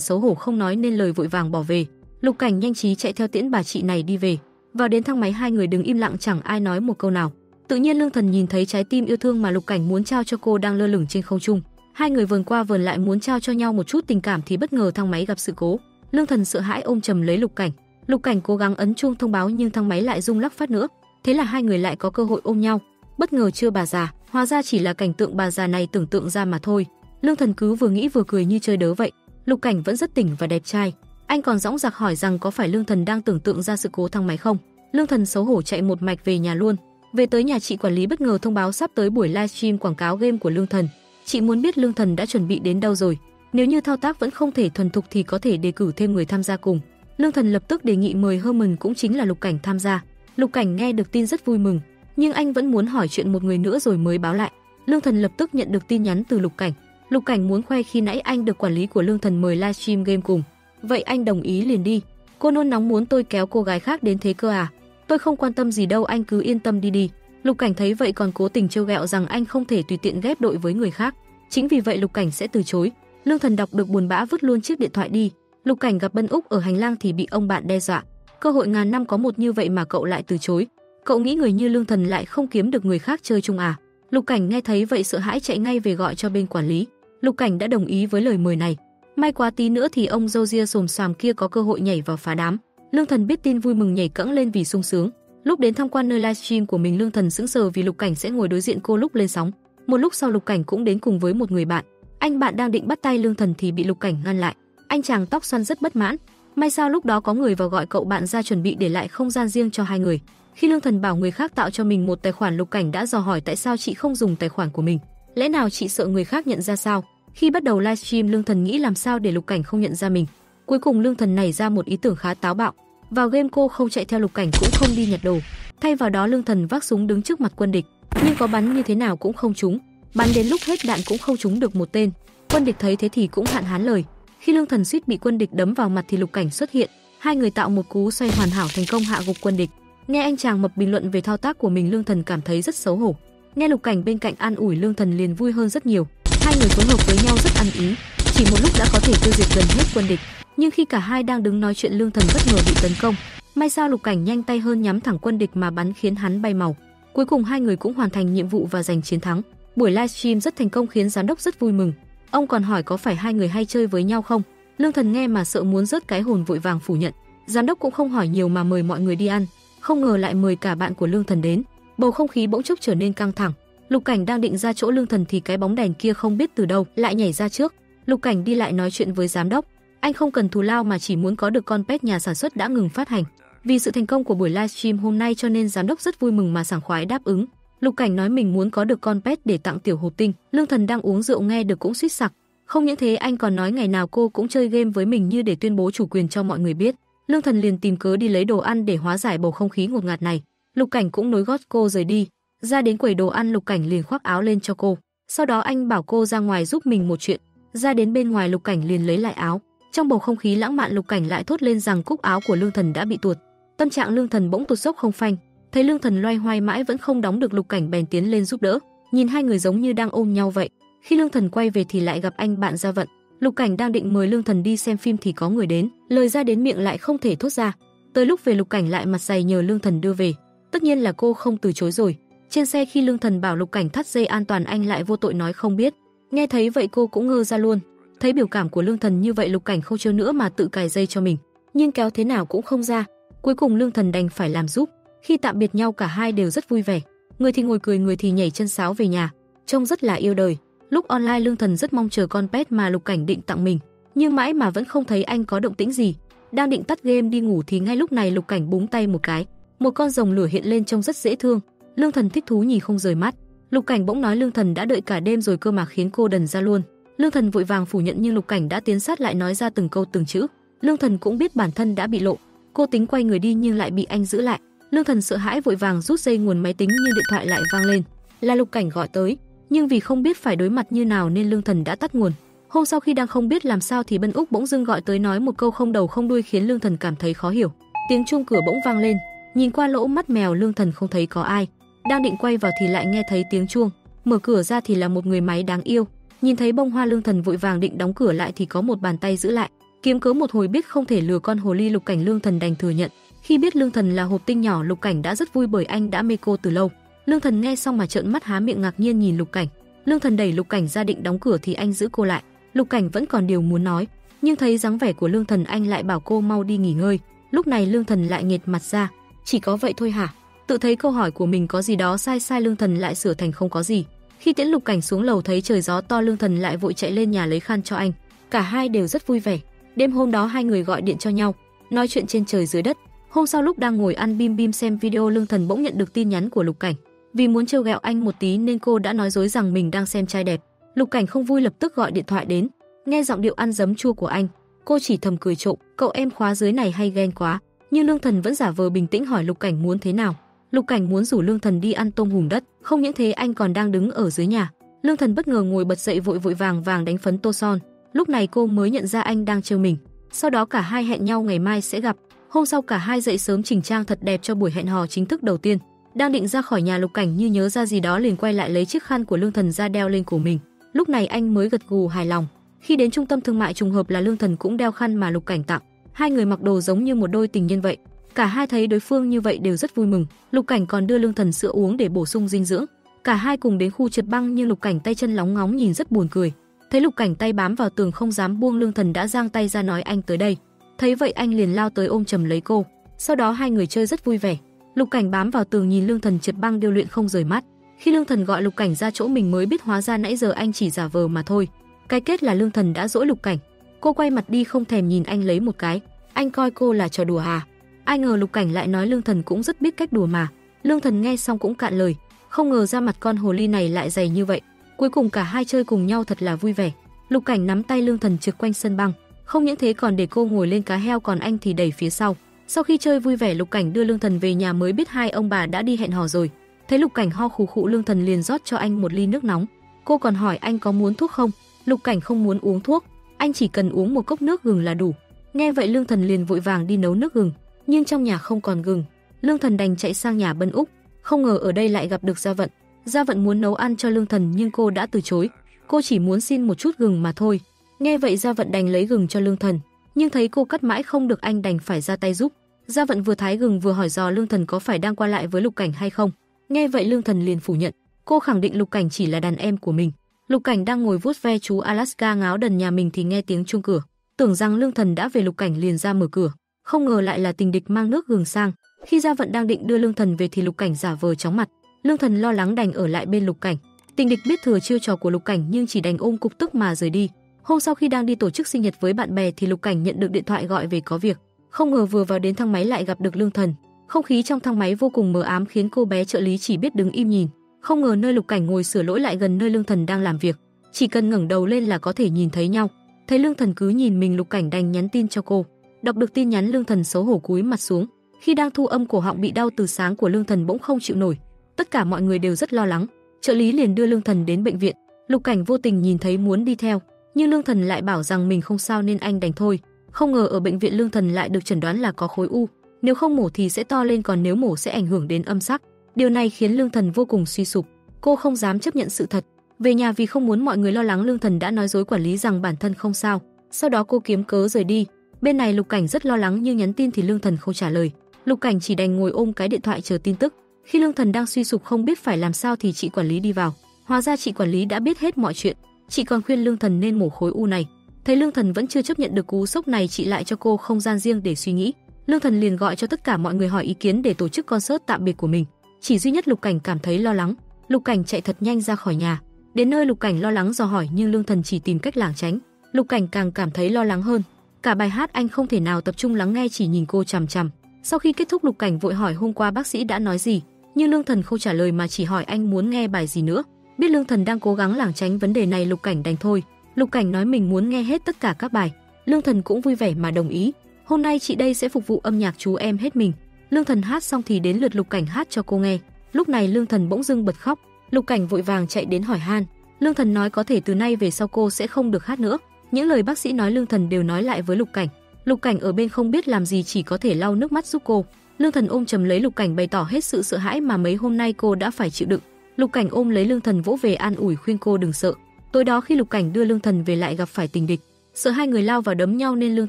xấu hổ không nói nên lời, vội vàng bỏ về. Lục Cảnh nhanh trí chạy theo tiễn bà chị này đi về. Vào đến thang máy, hai người đứng im lặng chẳng ai nói một câu nào. Tự nhiên Lương Thần nhìn thấy trái tim yêu thương mà Lục Cảnh muốn trao cho cô đang lơ lửng trên không trung. Hai người vờn qua vờn lại muốn trao cho nhau một chút tình cảm thì bất ngờ thang máy gặp sự cố. Lương Thần sợ hãi ôm chầm lấy Lục Cảnh. Lục Cảnh cố gắng ấn chuông thông báo nhưng thang máy lại rung lắc phát nữa. Thế là hai người lại có cơ hội ôm nhau. Bất ngờ chưa bà già, hóa ra chỉ là cảnh tượng bà già này tưởng tượng ra mà thôi. Lương Thần cứ vừa nghĩ vừa cười như chơi đớ vậy. Lục Cảnh vẫn rất tỉnh và đẹp trai. Anh còn dõng dạc hỏi rằng có phải Lương Thần đang tưởng tượng ra sự cố thang máy không. Lương Thần xấu hổ chạy một mạch về nhà luôn. Về tới nhà, chị quản lý bất ngờ thông báo sắp tới buổi livestream quảng cáo game của Lương Thần. Chị muốn biết Lương Thần đã chuẩn bị đến đâu rồi. Nếu như thao tác vẫn không thể thuần thục thì có thể đề cử thêm người tham gia cùng. Lương Thần lập tức đề nghị mời Herman, cũng chính là Lục Cảnh tham gia. Lục Cảnh nghe được tin rất vui mừng, nhưng anh vẫn muốn hỏi chuyện một người nữa rồi mới báo lại. Lương Thần lập tức nhận được tin nhắn từ Lục Cảnh. Lục Cảnh muốn khoe khi nãy anh được quản lý của Lương Thần mời livestream game cùng. Vậy anh đồng ý liền đi. Cô nôn nóng muốn tôi kéo cô gái khác đến thế cơ à? Tôi không quan tâm gì đâu, anh cứ yên tâm đi đi. Lục Cảnh thấy vậy còn cố tình trêu ghẹo rằng anh không thể tùy tiện ghép đội với người khác. Chính vì vậy Lục Cảnh sẽ từ chối. Lương Thần đọc được buồn bã vứt luôn chiếc điện thoại đi. Lục Cảnh gặp Bân Úc ở hành lang thì bị ông bạn đe dọa. Cơ hội ngàn năm có một như vậy mà cậu lại từ chối. Cậu nghĩ người như Lương Thần lại không kiếm được người khác chơi chung à? Lục Cảnh nghe thấy vậy sợ hãi chạy ngay về gọi cho bên quản lý. Lục Cảnh đã đồng ý với lời mời này. May quá tí nữa thì ông râu ria xồm xoàm kia có cơ hội nhảy vào phá đám. Lương Thần biết tin vui mừng nhảy cẫng lên vì sung sướng. Lúc đến tham quan nơi livestream của mình, Lương Thần sững sờ vì Lục Cảnh sẽ ngồi đối diện cô lúc lên sóng. Một lúc sau Lục Cảnh cũng đến cùng với một người bạn. Anh bạn đang định bắt tay Lương Thần thì bị Lục Cảnh ngăn lại. Anh chàng tóc xoăn rất bất mãn. May sao lúc đó có người vào gọi cậu bạn ra chuẩn bị để lại không gian riêng cho hai người. Khi Lương Thần bảo người khác tạo cho mình một tài khoản, Lục Cảnh đã dò hỏi tại sao chị không dùng tài khoản của mình. Lẽ nào chị sợ người khác nhận ra sao? Khi bắt đầu livestream, Lương Thần nghĩ làm sao để Lục Cảnh không nhận ra mình. Cuối cùng Lương Thần nảy ra một ý tưởng khá táo bạo. Vào game cô không chạy theo Lục Cảnh cũng không đi nhặt đồ. Thay vào đó Lương Thần vác súng đứng trước mặt quân địch, nhưng có bắn như thế nào cũng không trúng. Bắn đến lúc hết đạn cũng không trúng được một tên. Quân địch thấy thế thì cũng hạn hán lời. Khi Lương Thần suýt bị quân địch đấm vào mặt thì Lục Cảnh xuất hiện. Hai người tạo một cú xoay hoàn hảo, thành công hạ gục quân địch. Nghe anh chàng mập bình luận về thao tác của mình, Lương Thần cảm thấy rất xấu hổ. Nghe Lục Cảnh bên cạnh an ủi, Lương Thần liền vui hơn rất nhiều. Hai người phối hợp với nhau rất ăn ý, chỉ một lúc đã có thể tiêu diệt gần hết quân địch. Nhưng khi cả hai đang đứng nói chuyện, Lương Thần bất ngờ bị tấn công. May sao Lục Cảnh nhanh tay hơn, nhắm thẳng quân địch mà bắn khiến hắn bay màu. Cuối cùng hai người cũng hoàn thành nhiệm vụ và giành chiến thắng. Buổi livestream rất thành công khiến giám đốc rất vui mừng. Ông còn hỏi có phải hai người hay chơi với nhau không. Lương Thần nghe mà sợ muốn rớt cái hồn, vội vàng phủ nhận. Giám đốc cũng không hỏi nhiều mà mời mọi người đi ăn. Không ngờ lại mời cả bạn của Lương Thần đến. Bầu không khí bỗng chốc trở nên căng thẳng. Lục Cảnh đang định ra chỗ Lương Thần thì cái bóng đèn kia không biết từ đâu lại nhảy ra trước. Lục Cảnh đi lại nói chuyện với giám đốc. Anh không cần thù lao mà chỉ muốn có được con pet nhà sản xuất đã ngừng phát hành. Vì sự thành công của buổi livestream hôm nay cho nên giám đốc rất vui mừng mà sảng khoái đáp ứng. Lục Cảnh nói mình muốn có được con pet để tặng Tiểu Hộp Tinh. Lương Thần đang uống rượu nghe được cũng suýt sặc. Không những thế anh còn nói ngày nào cô cũng chơi game với mình như để tuyên bố chủ quyền cho mọi người biết. Lương Thần liền tìm cớ đi lấy đồ ăn để hóa giải bầu không khí ngột ngạt này. Lục Cảnh cũng nối gót cô rời đi. Ra đến quầy đồ ăn, Lục Cảnh liền khoác áo lên cho cô. Sau đó anh bảo cô ra ngoài giúp mình một chuyện. Ra đến bên ngoài, Lục Cảnh liền lấy lại áo. Trong bầu không khí lãng mạn, Lục Cảnh lại thốt lên rằng cúc áo của Lương Thần đã bị tuột. Tâm trạng Lương Thần bỗng tụt dốc không phanh. Thấy Lương Thần loay hoay mãi vẫn không đóng được, Lục Cảnh bèn tiến lên giúp đỡ. Nhìn hai người giống như đang ôm nhau vậy. Khi Lương Thần quay về thì lại gặp anh bạn Gia Vận. Lục Cảnh đang định mời Lương Thần đi xem phim thì có người đến, lời ra đến miệng lại không thể thốt ra. Tới lúc về, Lục Cảnh lại mặt dày nhờ Lương Thần đưa về. Tất nhiên là cô không từ chối rồi. Trên xe khi Lương Thần bảo Lục Cảnh thắt dây an toàn, anh lại vô tội nói không biết. Nghe thấy vậy cô cũng ngơ ra luôn. Thấy biểu cảm của Lương Thần như vậy, Lục Cảnh không chơi nữa mà tự cài dây cho mình, nhưng kéo thế nào cũng không ra. Cuối cùng Lương Thần đành phải làm giúp. Khi tạm biệt nhau cả hai đều rất vui vẻ, người thì ngồi cười, người thì nhảy chân sáo về nhà, trông rất là yêu đời. Lúc online Lương Thần rất mong chờ con pet mà Lục Cảnh định tặng mình, nhưng mãi mà vẫn không thấy anh có động tĩnh gì. Đang định tắt game đi ngủ thì ngay lúc này Lục Cảnh búng tay một cái, một con rồng lửa hiện lên trông rất dễ thương. Lương Thần thích thú nhìn không rời mắt. Lục Cảnh bỗng nói Lương Thần đã đợi cả đêm rồi cơ mà, khiến cô đần ra luôn. Lương Thần vội vàng phủ nhận nhưng Lục Cảnh đã tiến sát lại nói ra từng câu từng chữ. Lương Thần cũng biết bản thân đã bị lộ, cô tính quay người đi nhưng lại bị anh giữ lại. Lương Thần sợ hãi vội vàng rút dây nguồn máy tính nhưng điện thoại lại vang lên, là Lục Cảnh gọi tới, nhưng vì không biết phải đối mặt như nào nên Lương Thần đã tắt nguồn. Hôm sau khi đang không biết làm sao thì Bân Úc bỗng dưng gọi tới nói một câu không đầu không đuôi khiến Lương Thần cảm thấy khó hiểu. Tiếng chuông cửa bỗng vang lên, nhìn qua lỗ mắt mèo Lương Thần không thấy có ai. Đang định quay vào thì lại nghe thấy tiếng chuông, mở cửa ra thì là một người máy đáng yêu. Nhìn thấy bông hoa Lương Thần vội vàng định đóng cửa lại thì có một bàn tay giữ lại. Kiếm cớ một hồi biết không thể lừa con hồ ly Lục Cảnh, Lương Thần đành thừa nhận. Khi biết Lương Thần là hộp tinh nhỏ, Lục Cảnh đã rất vui bởi anh đã mê cô từ lâu. Lương Thần nghe xong mà trợn mắt há miệng ngạc nhiên nhìn Lục Cảnh. Lương Thần đẩy Lục Cảnh ra định đóng cửa thì anh giữ cô lại. Lục Cảnh vẫn còn điều muốn nói, nhưng thấy dáng vẻ của Lương Thần anh lại bảo cô mau đi nghỉ ngơi. Lúc này Lương Thần lại nghệt mặt ra, chỉ có vậy thôi hả? Tự thấy câu hỏi của mình có gì đó sai sai, Lương Thần lại sửa thành không có gì. Khi tiễn Lục Cảnh xuống lầu thấy trời gió to, Lương Thần lại vội chạy lên nhà lấy khăn cho anh. Cả hai đều rất vui vẻ. Đêm hôm đó hai người gọi điện cho nhau, nói chuyện trên trời dưới đất. Hôm sau lúc đang ngồi ăn bim bim xem video, Lương Thần bỗng nhận được tin nhắn của Lục Cảnh. Vì muốn trêu ghẹo anh một tí nên cô đã nói dối rằng mình đang xem trai đẹp. Lục Cảnh không vui lập tức gọi điện thoại đến. Nghe giọng điệu ăn dấm chua của anh, cô chỉ thầm cười trộm, cậu em khóa dưới này hay ghen quá. Nhưng Lương Thần vẫn giả vờ bình tĩnh hỏi Lục Cảnh muốn thế nào. Lục Cảnh muốn rủ Lương Thần đi ăn tôm hùm đất, không những thế anh còn đang đứng ở dưới nhà. Lương Thần bất ngờ ngồi bật dậy vội vàng đánh phấn tô son. Lúc này cô mới nhận ra anh đang trêu mình. Sau đó cả hai hẹn nhau ngày mai sẽ gặp. Hôm sau cả hai dậy sớm chỉnh trang thật đẹp cho buổi hẹn hò chính thức đầu tiên. Đang định ra khỏi nhà, Lục Cảnh như nhớ ra gì đó liền quay lại lấy chiếc khăn của Lương Thần ra đeo lên cổ mình. Lúc này anh mới gật gù hài lòng. Khi đến trung tâm thương mại trùng hợp là Lương Thần cũng đeo khăn mà Lục Cảnh tặng. Hai người mặc đồ giống như một đôi tình nhân vậy. Cả hai thấy đối phương như vậy đều rất vui mừng. Lục Cảnh còn đưa Lương Thần sữa uống để bổ sung dinh dưỡng. Cả hai cùng đến khu trượt băng nhưng Lục Cảnh tay chân lóng ngóng nhìn rất buồn cười. Thấy Lục Cảnh tay bám vào tường không dám buông, Lương Thần đã giang tay ra nói anh tới đây. Thấy vậy anh liền lao tới ôm chầm lấy cô. Sau đó hai người chơi rất vui vẻ. Lục Cảnh bám vào tường nhìn Lương Thần trượt băng điêu luyện không rời mắt. Khi Lương Thần gọi Lục Cảnh ra chỗ mình mới biết hóa ra nãy giờ anh chỉ giả vờ mà thôi. Cái kết là Lương Thần đã dỗi Lục Cảnh. Cô quay mặt đi không thèm nhìn anh lấy một cái. Anh coi cô là trò đùa à? Ai ngờ Lục Cảnh lại nói Lương Thần cũng rất biết cách đùa mà. Lương Thần nghe xong cũng cạn lời, không ngờ ra mặt con hồ ly này lại dày như vậy. Cuối cùng cả hai chơi cùng nhau thật là vui vẻ. Lục Cảnh nắm tay Lương Thần trượt quanh sân băng, không những thế còn để cô ngồi lên cá heo, còn anh thì đẩy phía sau. Sau khi chơi vui vẻ, Lục Cảnh đưa Lương Thần về nhà mới biết hai ông bà đã đi hẹn hò rồi. Thấy Lục Cảnh ho khù khụ, Lương Thần liền rót cho anh một ly nước nóng. Cô còn hỏi anh có muốn thuốc không. Lục Cảnh không muốn uống thuốc, anh chỉ cần uống một cốc nước gừng là đủ. Nghe vậy Lương Thần liền vội vàng đi nấu nước gừng, nhưng trong nhà không còn gừng. Lương Thần đành chạy sang nhà Bân Úc, không ngờ ở đây lại gặp được Gia Vận. Gia Vận muốn nấu ăn cho Lương Thần nhưng cô đã từ chối. Cô chỉ muốn xin một chút gừng mà thôi. Nghe vậy Gia Vận đành lấy gừng cho Lương Thần, nhưng thấy cô cắt mãi không được, anh đành phải ra tay giúp. Gia Vận vừa thái gừng vừa hỏi dò Lương Thần có phải đang qua lại với Lục Cảnh hay không. Nghe vậy Lương Thần liền phủ nhận. Cô khẳng định Lục Cảnh chỉ là đàn em của mình. Lục Cảnh đang ngồi vuốt ve chú Alaska ngáo đần nhà mình thì nghe tiếng chuông cửa. Tưởng rằng Lương Thần đã về, Lục Cảnh liền ra mở cửa, không ngờ lại là tình địch mang nước gừng sang. Khi Gia Vận đang định đưa Lương Thần về thì Lục Cảnh giả vờ chóng mặt. Lương Thần lo lắng đành ở lại bên Lục Cảnh. Tình địch biết thừa chiêu trò của Lục Cảnh nhưng chỉ đành ôm cục tức mà rời đi. Hôm sau khi đang đi tổ chức sinh nhật với bạn bè thì Lục Cảnh nhận được điện thoại gọi về có việc. Không ngờ vừa vào đến thang máy lại gặp được Lương Thần. Không khí trong thang máy vô cùng mờ ám khiến cô bé trợ lý chỉ biết đứng im nhìn. Không ngờ nơi Lục Cảnh ngồi sửa lỗi lại gần nơi Lương Thần đang làm việc, chỉ cần ngẩng đầu lên là có thể nhìn thấy nhau. Thấy Lương Thần cứ nhìn mình, Lục Cảnh đành nhắn tin cho cô. Đọc được tin nhắn, Lương Thần xấu hổ cúi mặt xuống. Khi đang thu âm, cổ họng bị đau từ sáng của Lương Thần bỗng không chịu nổi. Tất cả mọi người đều rất lo lắng. Trợ lý liền đưa Lương Thần đến bệnh viện. Lục Cảnh vô tình nhìn thấy muốn đi theo, nhưng Lương Thần lại bảo rằng mình không sao nên anh đành thôi. Không ngờ ở bệnh viện Lương Thần lại được chẩn đoán là có khối u. Nếu không mổ thì sẽ to lên, còn nếu mổ sẽ ảnh hưởng đến âm sắc. Điều này khiến Lương Thần vô cùng suy sụp. Cô không dám chấp nhận sự thật. Về nhà vì không muốn mọi người lo lắng, Lương Thần đã nói dối quản lý rằng bản thân không sao. Sau đó cô kiếm cớ rời đi. Bên này Lục Cảnh rất lo lắng nhưng nhắn tin thì Lương Thần không trả lời. Lục Cảnh chỉ đành ngồi ôm cái điện thoại chờ tin tức. Khi Lương Thần đang suy sụp không biết phải làm sao thì chị quản lý đi vào. Hóa ra chị quản lý đã biết hết mọi chuyện. Chị còn khuyên Lương Thần nên mổ khối u này. Thấy Lương Thần vẫn chưa chấp nhận được cú sốc này, chị lại cho cô không gian riêng để suy nghĩ. Lương Thần liền gọi cho tất cả mọi người hỏi ý kiến để tổ chức concert tạm biệt của mình. Chỉ duy nhất Lục Cảnh cảm thấy lo lắng. Lục Cảnh chạy thật nhanh ra khỏi nhà. Đến nơi Lục Cảnh lo lắng dò hỏi nhưng Lương Thần chỉ tìm cách lảng tránh. Lục Cảnh càng cảm thấy lo lắng hơn. Cả bài hát anh không thể nào tập trung lắng nghe, chỉ nhìn cô chằm chằm. Sau khi kết thúc, Lục Cảnh vội hỏi hôm qua bác sĩ đã nói gì, nhưng Lương Thần không trả lời mà chỉ hỏi anh muốn nghe bài gì nữa. Biết Lương Thần đang cố gắng lảng tránh vấn đề này, Lục Cảnh đành thôi. Lục Cảnh nói mình muốn nghe hết tất cả các bài. Lương Thần cũng vui vẻ mà đồng ý. Hôm nay chị đây sẽ phục vụ âm nhạc chú em hết mình. Lương Thần hát xong thì đến lượt Lục Cảnh hát cho cô nghe. Lúc này Lương Thần bỗng dưng bật khóc. Lục Cảnh vội vàng chạy đến hỏi han. Lương Thần nói có thể từ nay về sau cô sẽ không được hát nữa. Những lời bác sĩ nói Lương Thần đều nói lại với Lục Cảnh. Lục Cảnh ở bên không biết làm gì, chỉ có thể lau nước mắt giúp cô. Lương Thần ôm chầm lấy Lục Cảnh, bày tỏ hết sự sợ hãi mà mấy hôm nay cô đã phải chịu đựng. Lục Cảnh ôm lấy Lương Thần vỗ về an ủi khuyên cô đừng sợ. Tối đó khi Lục Cảnh đưa Lương Thần về lại gặp phải tình địch, sợ hai người lao vào đấm nhau nên Lương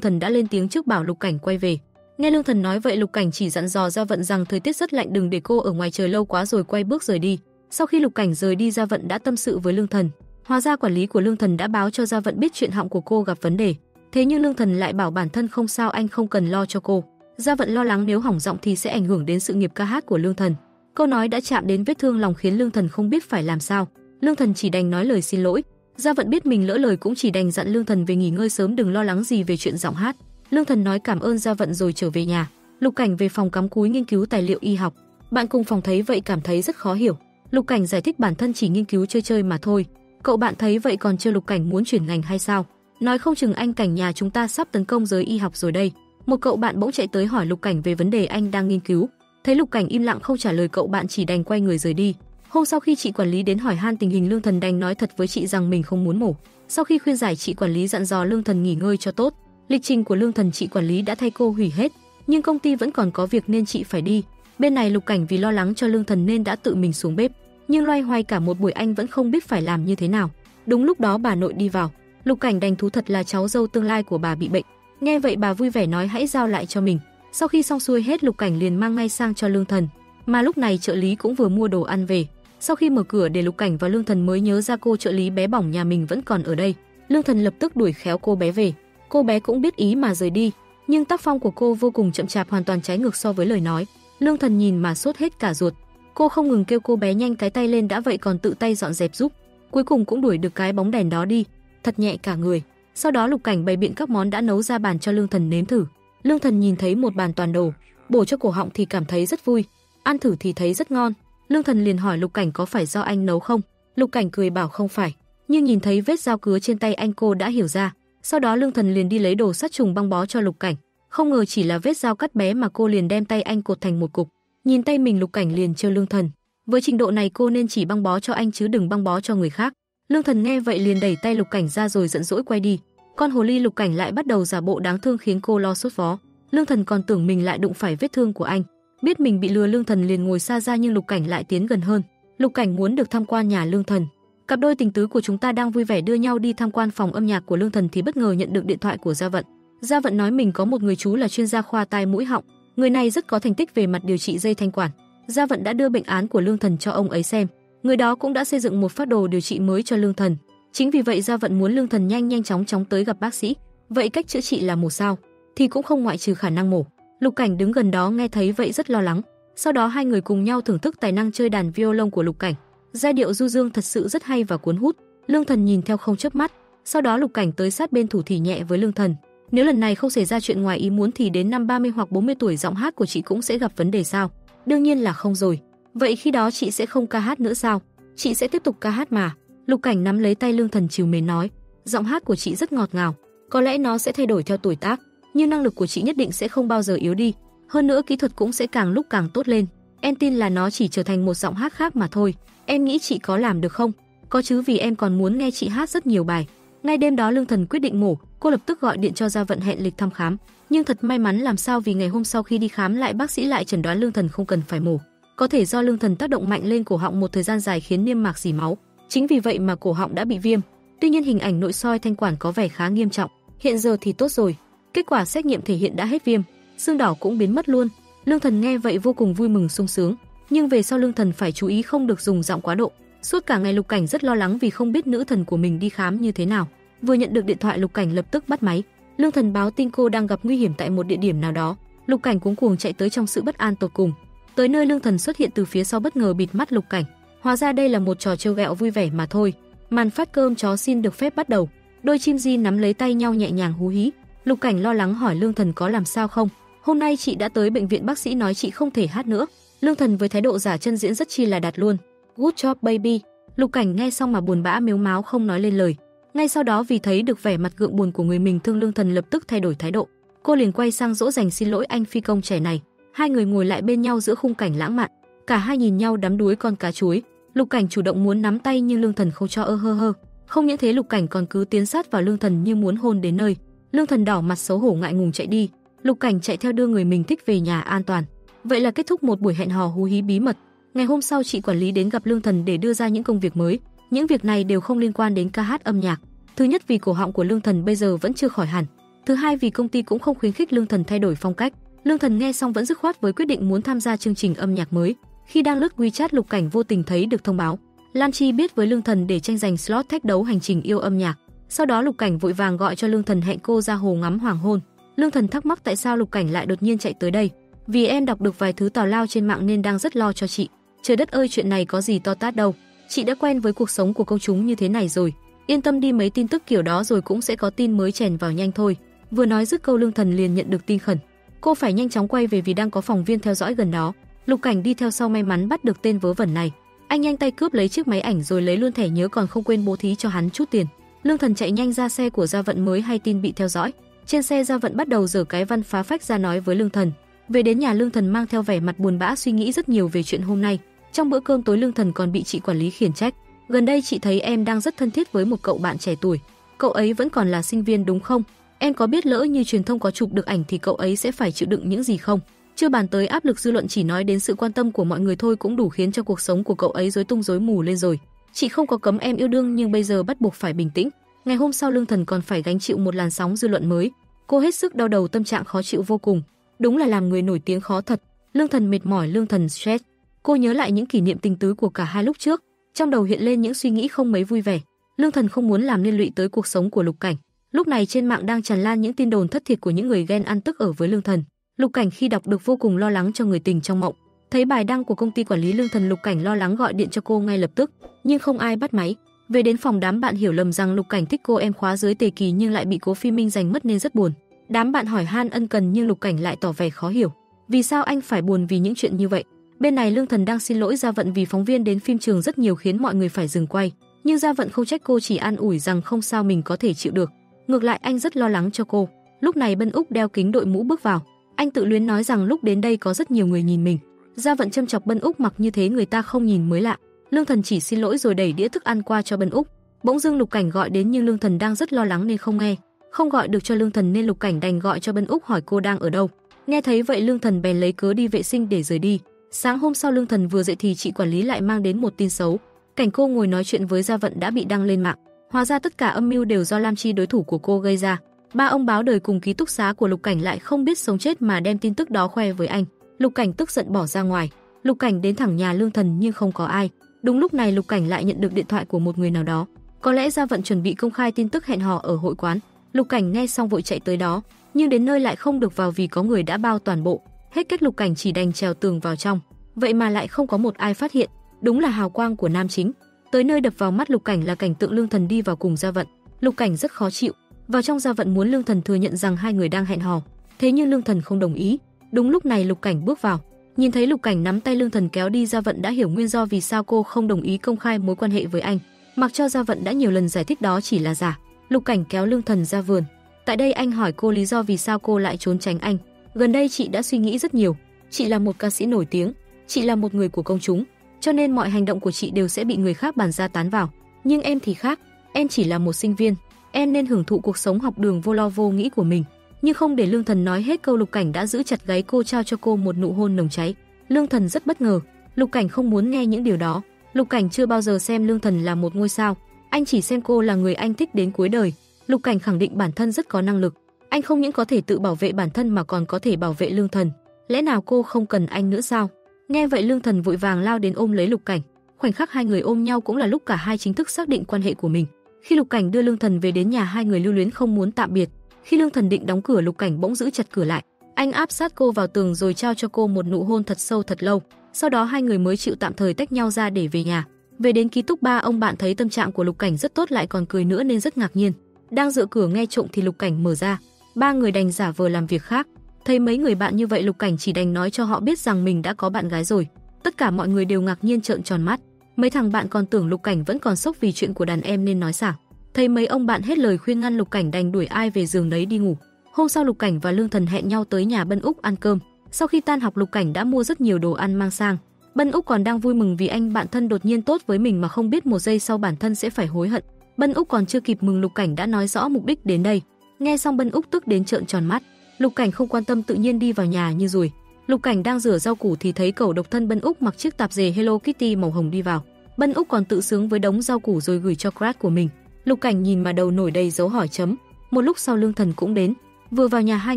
Thần đã lên tiếng trước bảo Lục Cảnh quay về. Nghe Lương Thần nói vậy, Lục Cảnh chỉ dặn dò Gia Vận rằng thời tiết rất lạnh, đừng để cô ở ngoài trời lâu quá rồi quay bước rời đi. Sau khi Lục Cảnh rời đi, Gia Vận đã tâm sự với Lương Thần. Hóa ra quản lý của Lương Thần đã báo cho Gia Vận biết chuyện họng của cô gặp vấn đề. Thế nhưng Lương Thần lại bảo bản thân không sao, anh không cần lo cho cô. Gia Vận lo lắng nếu hỏng giọng thì sẽ ảnh hưởng đến sự nghiệp ca hát của Lương Thần. Câu nói đã chạm đến vết thương lòng khiến Lương Thần không biết phải làm sao. Lương Thần chỉ đành nói lời xin lỗi. Gia Vận biết mình lỡ lời cũng chỉ đành dặn Lương Thần về nghỉ ngơi sớm, đừng lo lắng gì về chuyện giọng hát. Lương Thần nói cảm ơn Gia Vận rồi trở về nhà. Lục Cảnh về phòng cắm cúi nghiên cứu tài liệu y học. Bạn cùng phòng thấy vậy cảm thấy rất khó hiểu. Lục Cảnh giải thích bản thân chỉ nghiên cứu chơi chơi mà thôi. Cậu bạn thấy vậy còn chưa Lục Cảnh muốn chuyển ngành hay sao? Nói không chừng anh Cảnh nhà chúng ta sắp tấn công giới y học rồi đây. Một cậu bạn bỗng chạy tới hỏi Lục Cảnh về vấn đề anh đang nghiên cứu. Thấy Lục Cảnh im lặng không trả lời, cậu bạn chỉ đành quay người rời đi. Hôm sau khi chị quản lý đến hỏi han tình hình, Lương Thần đành nói thật với chị rằng mình không muốn mổ. Sau khi khuyên giải, chị quản lý dặn dò Lương Thần nghỉ ngơi cho tốt. Lịch trình của Lương Thần chị quản lý đã thay cô hủy hết, nhưng công ty vẫn còn có việc nên chị phải đi. Bên này Lục Cảnh vì lo lắng cho Lương Thần nên đã tự mình xuống bếp, nhưng loay hoay cả một buổi anh vẫn không biết phải làm như thế nào. Đúng lúc đó bà nội đi vào. Lục Cảnh đành thú thật là cháu dâu tương lai của bà bị bệnh. Nghe vậy bà vui vẻ nói hãy giao lại cho mình. Sau khi xong xuôi hết, Lục Cảnh liền mang ngay sang cho Lương Thần. Mà lúc này trợ lý cũng vừa mua đồ ăn về. Sau khi mở cửa để Lục Cảnh và Lương Thần mới nhớ ra cô trợ lý bé bỏng nhà mình vẫn còn ở đây. Lương Thần lập tức đuổi khéo cô bé về. Cô bé cũng biết ý mà rời đi, nhưng tác phong của cô vô cùng chậm chạp, hoàn toàn trái ngược so với lời nói. Lương Thần nhìn mà sốt hết cả ruột. Cô không ngừng kêu cô bé nhanh cái tay lên đã vậy còn tự tay dọn dẹp giúp. Cuối cùng cũng đuổi được cái bóng đèn đó đi, thật nhẹ cả người. Sau đó Lục Cảnh bày biện các món đã nấu ra bàn cho Lương Thần nếm thử. Lương Thần nhìn thấy một bàn toàn đồ, bổ cho cổ họng thì cảm thấy rất vui, ăn thử thì thấy rất ngon. Lương Thần liền hỏi Lục Cảnh có phải do anh nấu không? Lục Cảnh cười bảo không phải, nhưng nhìn thấy vết dao cứa trên tay anh cô đã hiểu ra. Sau đó Lương Thần liền đi lấy đồ sát trùng băng bó cho Lục Cảnh. Không ngờ chỉ là vết dao cắt bé mà cô liền đem tay anh cột thành một cục. Nhìn tay mình, Lục Cảnh liền trêu Lương Thần, với trình độ này cô nên chỉ băng bó cho anh chứ đừng băng bó cho người khác. Lương Thần nghe vậy liền đẩy tay Lục Cảnh ra rồi giận dỗi quay đi. Con hồ ly Lục Cảnh lại bắt đầu giả bộ đáng thương khiến cô lo sốt vó. Lương Thần còn tưởng mình lại đụng phải vết thương của anh. Biết mình bị lừa, Lương Thần liền ngồi xa ra nhưng Lục Cảnh lại tiến gần hơn. Lục Cảnh muốn được tham quan nhà Lương Thần. Cặp đôi tình tứ của chúng ta đang vui vẻ đưa nhau đi tham quan phòng âm nhạc của Lương Thần thì bất ngờ nhận được điện thoại của Gia Vận. Gia Vận nói mình có một người chú là chuyên gia khoa tai mũi họng, người này rất có thành tích về mặt điều trị dây thanh quản. Gia Vận đã đưa bệnh án của Lương Thần cho ông ấy xem, người đó cũng đã xây dựng một phác đồ điều trị mới cho Lương Thần. Chính vì vậy Gia Vận muốn Lương Thần nhanh chóng tới gặp bác sĩ. Vậy cách chữa trị là mổ sao? Thì cũng không ngoại trừ khả năng mổ. Lục Cảnh đứng gần đó nghe thấy vậy rất lo lắng. Sau đó hai người cùng nhau thưởng thức tài năng chơi đàn violon của Lục Cảnh. Giai điệu du dương thật sự rất hay và cuốn hút. Lương Thần nhìn theo không chớp mắt. Sau đó Lục Cảnh tới sát bên thủ thỉ nhẹ với Lương Thần. Nếu lần này không xảy ra chuyện ngoài ý muốn thì đến năm 30 hoặc 40 tuổi giọng hát của chị cũng sẽ gặp vấn đề sao? Đương nhiên là không rồi. Vậy khi đó chị sẽ không ca hát nữa sao? Chị sẽ tiếp tục ca hát mà. Lục Cảnh nắm lấy tay Lương Thần trìu mến nói, giọng hát của chị rất ngọt ngào, có lẽ nó sẽ thay đổi theo tuổi tác, nhưng năng lực của chị nhất định sẽ không bao giờ yếu đi. Hơn nữa kỹ thuật cũng sẽ càng lúc càng tốt lên. Em tin là nó chỉ trở thành một giọng hát khác mà thôi. Em nghĩ chị có làm được không? Có chứ, vì em còn muốn nghe chị hát rất nhiều bài. Ngay đêm đó Lương Thần quyết định mổ, cô lập tức gọi điện cho Gia Vận hẹn lịch thăm khám. Nhưng thật may mắn làm sao vì ngày hôm sau khi đi khám lại bác sĩ lại chẩn đoán Lương Thần không cần phải mổ. Có thể do Lương Thần tác động mạnh lên cổ họng một thời gian dài khiến niêm mạc rỉ máu. Chính vì vậy mà cổ họng đã bị viêm. Tuy nhiên hình ảnh nội soi thanh quản có vẻ khá nghiêm trọng. Hiện giờ thì tốt rồi. Kết quả xét nghiệm thể hiện đã hết viêm, xương đỏ cũng biến mất luôn. Lương Thần nghe vậy vô cùng vui mừng sung sướng. Nhưng về sau Lương Thần phải chú ý không được dùng giọng quá độ. Suốt cả ngày Lục Cảnh rất lo lắng vì không biết nữ thần của mình đi khám như thế nào. Vừa nhận được điện thoại, Lục Cảnh lập tức bắt máy. Lương Thần báo tin cô đang gặp nguy hiểm tại một địa điểm nào đó. Lục Cảnh cuống cuồng chạy tới trong sự bất an tột cùng. Tới nơi, Lương Thần xuất hiện từ phía sau bất ngờ bịt mắt Lục Cảnh. Hóa ra đây là một trò trêu ghẹo vui vẻ mà thôi. Màn phát cơm chó xin được phép bắt đầu. Đôi chim di nắm lấy tay nhau nhẹ nhàng hú hí. Lục Cảnh lo lắng hỏi Lương Thần có làm sao không? Hôm nay chị đã tới bệnh viện, bác sĩ nói chị không thể hát nữa. Lương Thần với thái độ giả chân diễn rất chi là đạt luôn. Good job baby. Lục Cảnh nghe xong mà buồn bã mếu máo không nói lên lời. Ngay sau đó vì thấy được vẻ mặt gượng buồn của người mình thương, Lương Thần lập tức thay đổi thái độ. Cô liền quay sang dỗ dành xin lỗi anh phi công trẻ này. Hai người ngồi lại bên nhau giữa khung cảnh lãng mạn. Cả hai nhìn nhau đắm đuối con cá chuối. Lục Cảnh chủ động muốn nắm tay nhưng Lương Thần không cho hơ. Không những thế, Lục Cảnh còn cứ tiến sát vào Lương Thần như muốn hôn đến nơi. Lương Thần đỏ mặt xấu hổ ngại ngùng chạy đi. Lục Cảnh chạy theo đưa người mình thích về nhà an toàn. Vậy là kết thúc một buổi hẹn hò hú hí bí mật. Ngày hôm sau, chị quản lý đến gặp Lương Thần để đưa ra những công việc mới. Những việc này đều không liên quan đến ca hát âm nhạc. Thứ nhất, vì cổ họng của Lương Thần bây giờ vẫn chưa khỏi hẳn. Thứ hai, vì công ty cũng không khuyến khích Lương Thần thay đổi phong cách. Lương Thần nghe xong vẫn dứt khoát với quyết định muốn tham gia chương trình âm nhạc mới. Khi đang lướt WeChat, Lục Cảnh vô tình thấy được thông báo Lan Chi biết với Lương Thần để tranh giành slot thách đấu hành trình yêu âm nhạc. Sau đó Lục Cảnh vội vàng gọi cho Lương Thần hẹn cô ra hồ ngắm hoàng hôn. Lương Thần thắc mắc tại sao Lục Cảnh lại đột nhiên chạy tới đây. Vì em đọc được vài thứ tào lao trên mạng nên đang rất lo cho chị. Trời đất ơi, chuyện này có gì to tát đâu. Chị đã quen với cuộc sống của công chúng như thế này rồi. Yên tâm đi, mấy tin tức kiểu đó rồi cũng sẽ có tin mới chèn vào nhanh thôi. Vừa nói dứt câu, Lương Thần liền nhận được tin khẩn. Cô phải nhanh chóng quay về vì đang có phóng viên theo dõi gần đó. Lục Cảnh đi theo sau may mắn bắt được tên vớ vẩn này. Anh nhanh tay cướp lấy chiếc máy ảnh rồi lấy luôn thẻ nhớ, còn không quên bố thí cho hắn chút tiền. Lương Thần chạy nhanh ra xe của Gia Vận mới hay tin bị theo dõi. Trên xe, Gia Vận bắt đầu giở cái văn phá phách ra nói với Lương Thần. Về đến nhà, Lương Thần mang theo vẻ mặt buồn bã suy nghĩ rất nhiều về chuyện hôm nay. Trong bữa cơm tối, Lương Thần còn bị chị quản lý khiển trách. Gần đây chị thấy em đang rất thân thiết với một cậu bạn trẻ tuổi. Cậu ấy vẫn còn là sinh viên đúng không? Em có biết lỡ như truyền thông có chụp được ảnh thì cậu ấy sẽ phải chịu đựng những gì không? Chưa bàn tới áp lực dư luận, chỉ nói đến sự quan tâm của mọi người thôi cũng đủ khiến cho cuộc sống của cậu ấy rối tung rối mù lên rồi. Chị không có cấm em yêu đương nhưng bây giờ bắt buộc phải bình tĩnh. Ngày hôm sau, Lương Thần còn phải gánh chịu một làn sóng dư luận mới. Cô hết sức đau đầu, tâm trạng khó chịu vô cùng. Đúng là làm người nổi tiếng khó thật. Lương Thần mệt mỏi, Lương Thần stress. Cô nhớ lại những kỷ niệm tình tứ của cả hai lúc trước, trong đầu hiện lên những suy nghĩ không mấy vui vẻ. Lương Thần không muốn làm liên lụy tới cuộc sống của Lục Cảnh. Lúc này trên mạng đang tràn lan những tin đồn thất thiệt của những người ghen ăn tức ở với Lương Thần. Lục Cảnh khi đọc được vô cùng lo lắng cho người tình trong mộng. Thấy bài đăng của công ty quản lý Lương Thần, Lục Cảnh lo lắng gọi điện cho cô ngay lập tức, nhưng không ai bắt máy. Về đến phòng, đám bạn hiểu lầm rằng Lục Cảnh thích cô em khóa dưới Tề Kỳ nhưng lại bị Cố Phi Minh giành mất nên rất buồn. Đám bạn hỏi han ân cần nhưng Lục Cảnh lại tỏ vẻ khó hiểu. Vì sao anh phải buồn vì những chuyện như vậy? Bên này Lương Thần đang xin lỗi Gia Vận vì phóng viên đến phim trường rất nhiều khiến mọi người phải dừng quay, nhưng Gia Vận không trách cô, chỉ an ủi rằng không sao, mình có thể chịu được. Ngược lại anh rất lo lắng cho cô. Lúc này Bân Úc đeo kính đội mũ bước vào. Anh tự luyến nói rằng lúc đến đây có rất nhiều người nhìn mình. Gia Vận châm chọc Bân Úc mặc như thế người ta không nhìn mới lạ. Lương Thần chỉ xin lỗi rồi đẩy đĩa thức ăn qua cho Bân Úc. Bỗng dưng Lục Cảnh gọi đến nhưng Lương Thần đang rất lo lắng nên không nghe. Không gọi được cho Lương Thần nên Lục Cảnh đành gọi cho Bân Úc hỏi cô đang ở đâu. Nghe thấy vậy Lương Thần bèn lấy cớ đi vệ sinh để rời đi. Sáng hôm sau Lương Thần vừa dậy thì chị quản lý lại mang đến một tin xấu. Cảnh cô ngồi nói chuyện với Gia Vận đã bị đăng lên mạng. Hóa ra tất cả âm mưu đều do Lam Chi, đối thủ của cô gây ra. Ba ông báo đời cùng ký túc xá của Lục Cảnh lại không biết sống chết mà đem tin tức đó khoe với anh. Lục Cảnh tức giận bỏ ra ngoài. Lục Cảnh đến thẳng nhà Lương Thần nhưng không có ai. Đúng lúc này Lục Cảnh lại nhận được điện thoại của một người nào đó. Có lẽ Gia Vận chuẩn bị công khai tin tức hẹn hò ở hội quán. Lục Cảnh nghe xong vội chạy tới đó, nhưng đến nơi lại không được vào vì có người đã bao toàn bộ. Hết cách Lục Cảnh chỉ đành trèo tường vào trong. Vậy mà lại không có một ai phát hiện. Đúng là hào quang của nam chính. Tới nơi đập vào mắt Lục Cảnh là cảnh tượng Lương Thần đi vào cùng Gia Vận. Lục Cảnh rất khó chịu. Vào trong, Gia Vận muốn Lương Thần thừa nhận rằng hai người đang hẹn hò. Thế nhưng Lương Thần không đồng ý. Đúng lúc này Lục Cảnh bước vào. Nhìn thấy Lục Cảnh nắm tay Lương Thần kéo đi, Gia Vận đã hiểu nguyên do vì sao cô không đồng ý công khai mối quan hệ với anh. Mặc cho Gia Vận đã nhiều lần giải thích đó chỉ là giả. Lục Cảnh kéo Lương Thần ra vườn. Tại đây anh hỏi cô lý do vì sao cô lại trốn tránh anh. Gần đây chị đã suy nghĩ rất nhiều. Chị là một ca sĩ nổi tiếng, chị là một người của công chúng, cho nên mọi hành động của chị đều sẽ bị người khác bàn ra tán vào. Nhưng em thì khác, em chỉ là một sinh viên, em nên hưởng thụ cuộc sống học đường vô lo vô nghĩ của mình. Nhưng không để Lương Thần nói hết câu, Lục Cảnh đã giữ chặt gáy cô, trao cho cô một nụ hôn nồng cháy. Lương Thần rất bất ngờ. Lục Cảnh không muốn nghe những điều đó. Lục Cảnh chưa bao giờ xem Lương Thần là một ngôi sao, anh chỉ xem cô là người anh thích đến cuối đời. Lục Cảnh khẳng định bản thân rất có năng lực. Anh không những có thể tự bảo vệ bản thân mà còn có thể bảo vệ Lương Thần. Lẽ nào cô không cần anh nữa sao? Nghe vậy Lương Thần vội vàng lao đến ôm lấy Lục Cảnh. Khoảnh khắc hai người ôm nhau cũng là lúc cả hai chính thức xác định quan hệ của mình. Khi Lục Cảnh đưa Lương Thần về đến nhà, hai người lưu luyến không muốn tạm biệt. Khi Lương Thần định đóng cửa, Lục Cảnh bỗng giữ chặt cửa lại. Anh áp sát cô vào tường rồi trao cho cô một nụ hôn thật sâu thật lâu. Sau đó hai người mới chịu tạm thời tách nhau ra để về nhà. Về đến ký túc ba, ông bạn thấy tâm trạng của Lục Cảnh rất tốt, lại còn cười nữa nên rất ngạc nhiên. Đang dựa cửa nghe trộm thì Lục Cảnh mở ra. Ba người đành giả vờ làm việc khác. Thấy mấy người bạn như vậy, Lục Cảnh chỉ đành nói cho họ biết rằng mình đã có bạn gái rồi. Tất cả mọi người đều ngạc nhiên trợn tròn mắt. Mấy thằng bạn còn tưởng Lục Cảnh vẫn còn sốc vì chuyện của đàn em nên nói xảo. Thấy mấy ông bạn hết lời khuyên ngăn, Lục Cảnh đành đuổi ai về giường đấy đi ngủ. Hôm sau, Lục Cảnh và Lương Thần hẹn nhau tới nhà Bân Úc ăn cơm. Sau khi tan học, Lục Cảnh đã mua rất nhiều đồ ăn mang sang. Bân Úc còn đang vui mừng vì anh bạn thân đột nhiên tốt với mình mà không biết một giây sau bản thân sẽ phải hối hận. Bân Úc còn chưa kịp mừng, Lục Cảnh đã nói rõ mục đích đến đây. Nghe xong, Bân Úc tức đến trợn tròn mắt. Lục Cảnh không quan tâm, tự nhiên đi vào nhà như ruồi. Lục Cảnh đang rửa rau củ thì thấy cậu độc thân Bân Úc mặc chiếc tạp dề Hello Kitty màu hồng đi vào. Bân Úc còn tự sướng với đống rau củ rồi gửi cho crush của mình. Lục Cảnh nhìn mà đầu nổi đầy dấu hỏi chấm. Một lúc sau, Lương Thần cũng đến. Vừa vào nhà, hai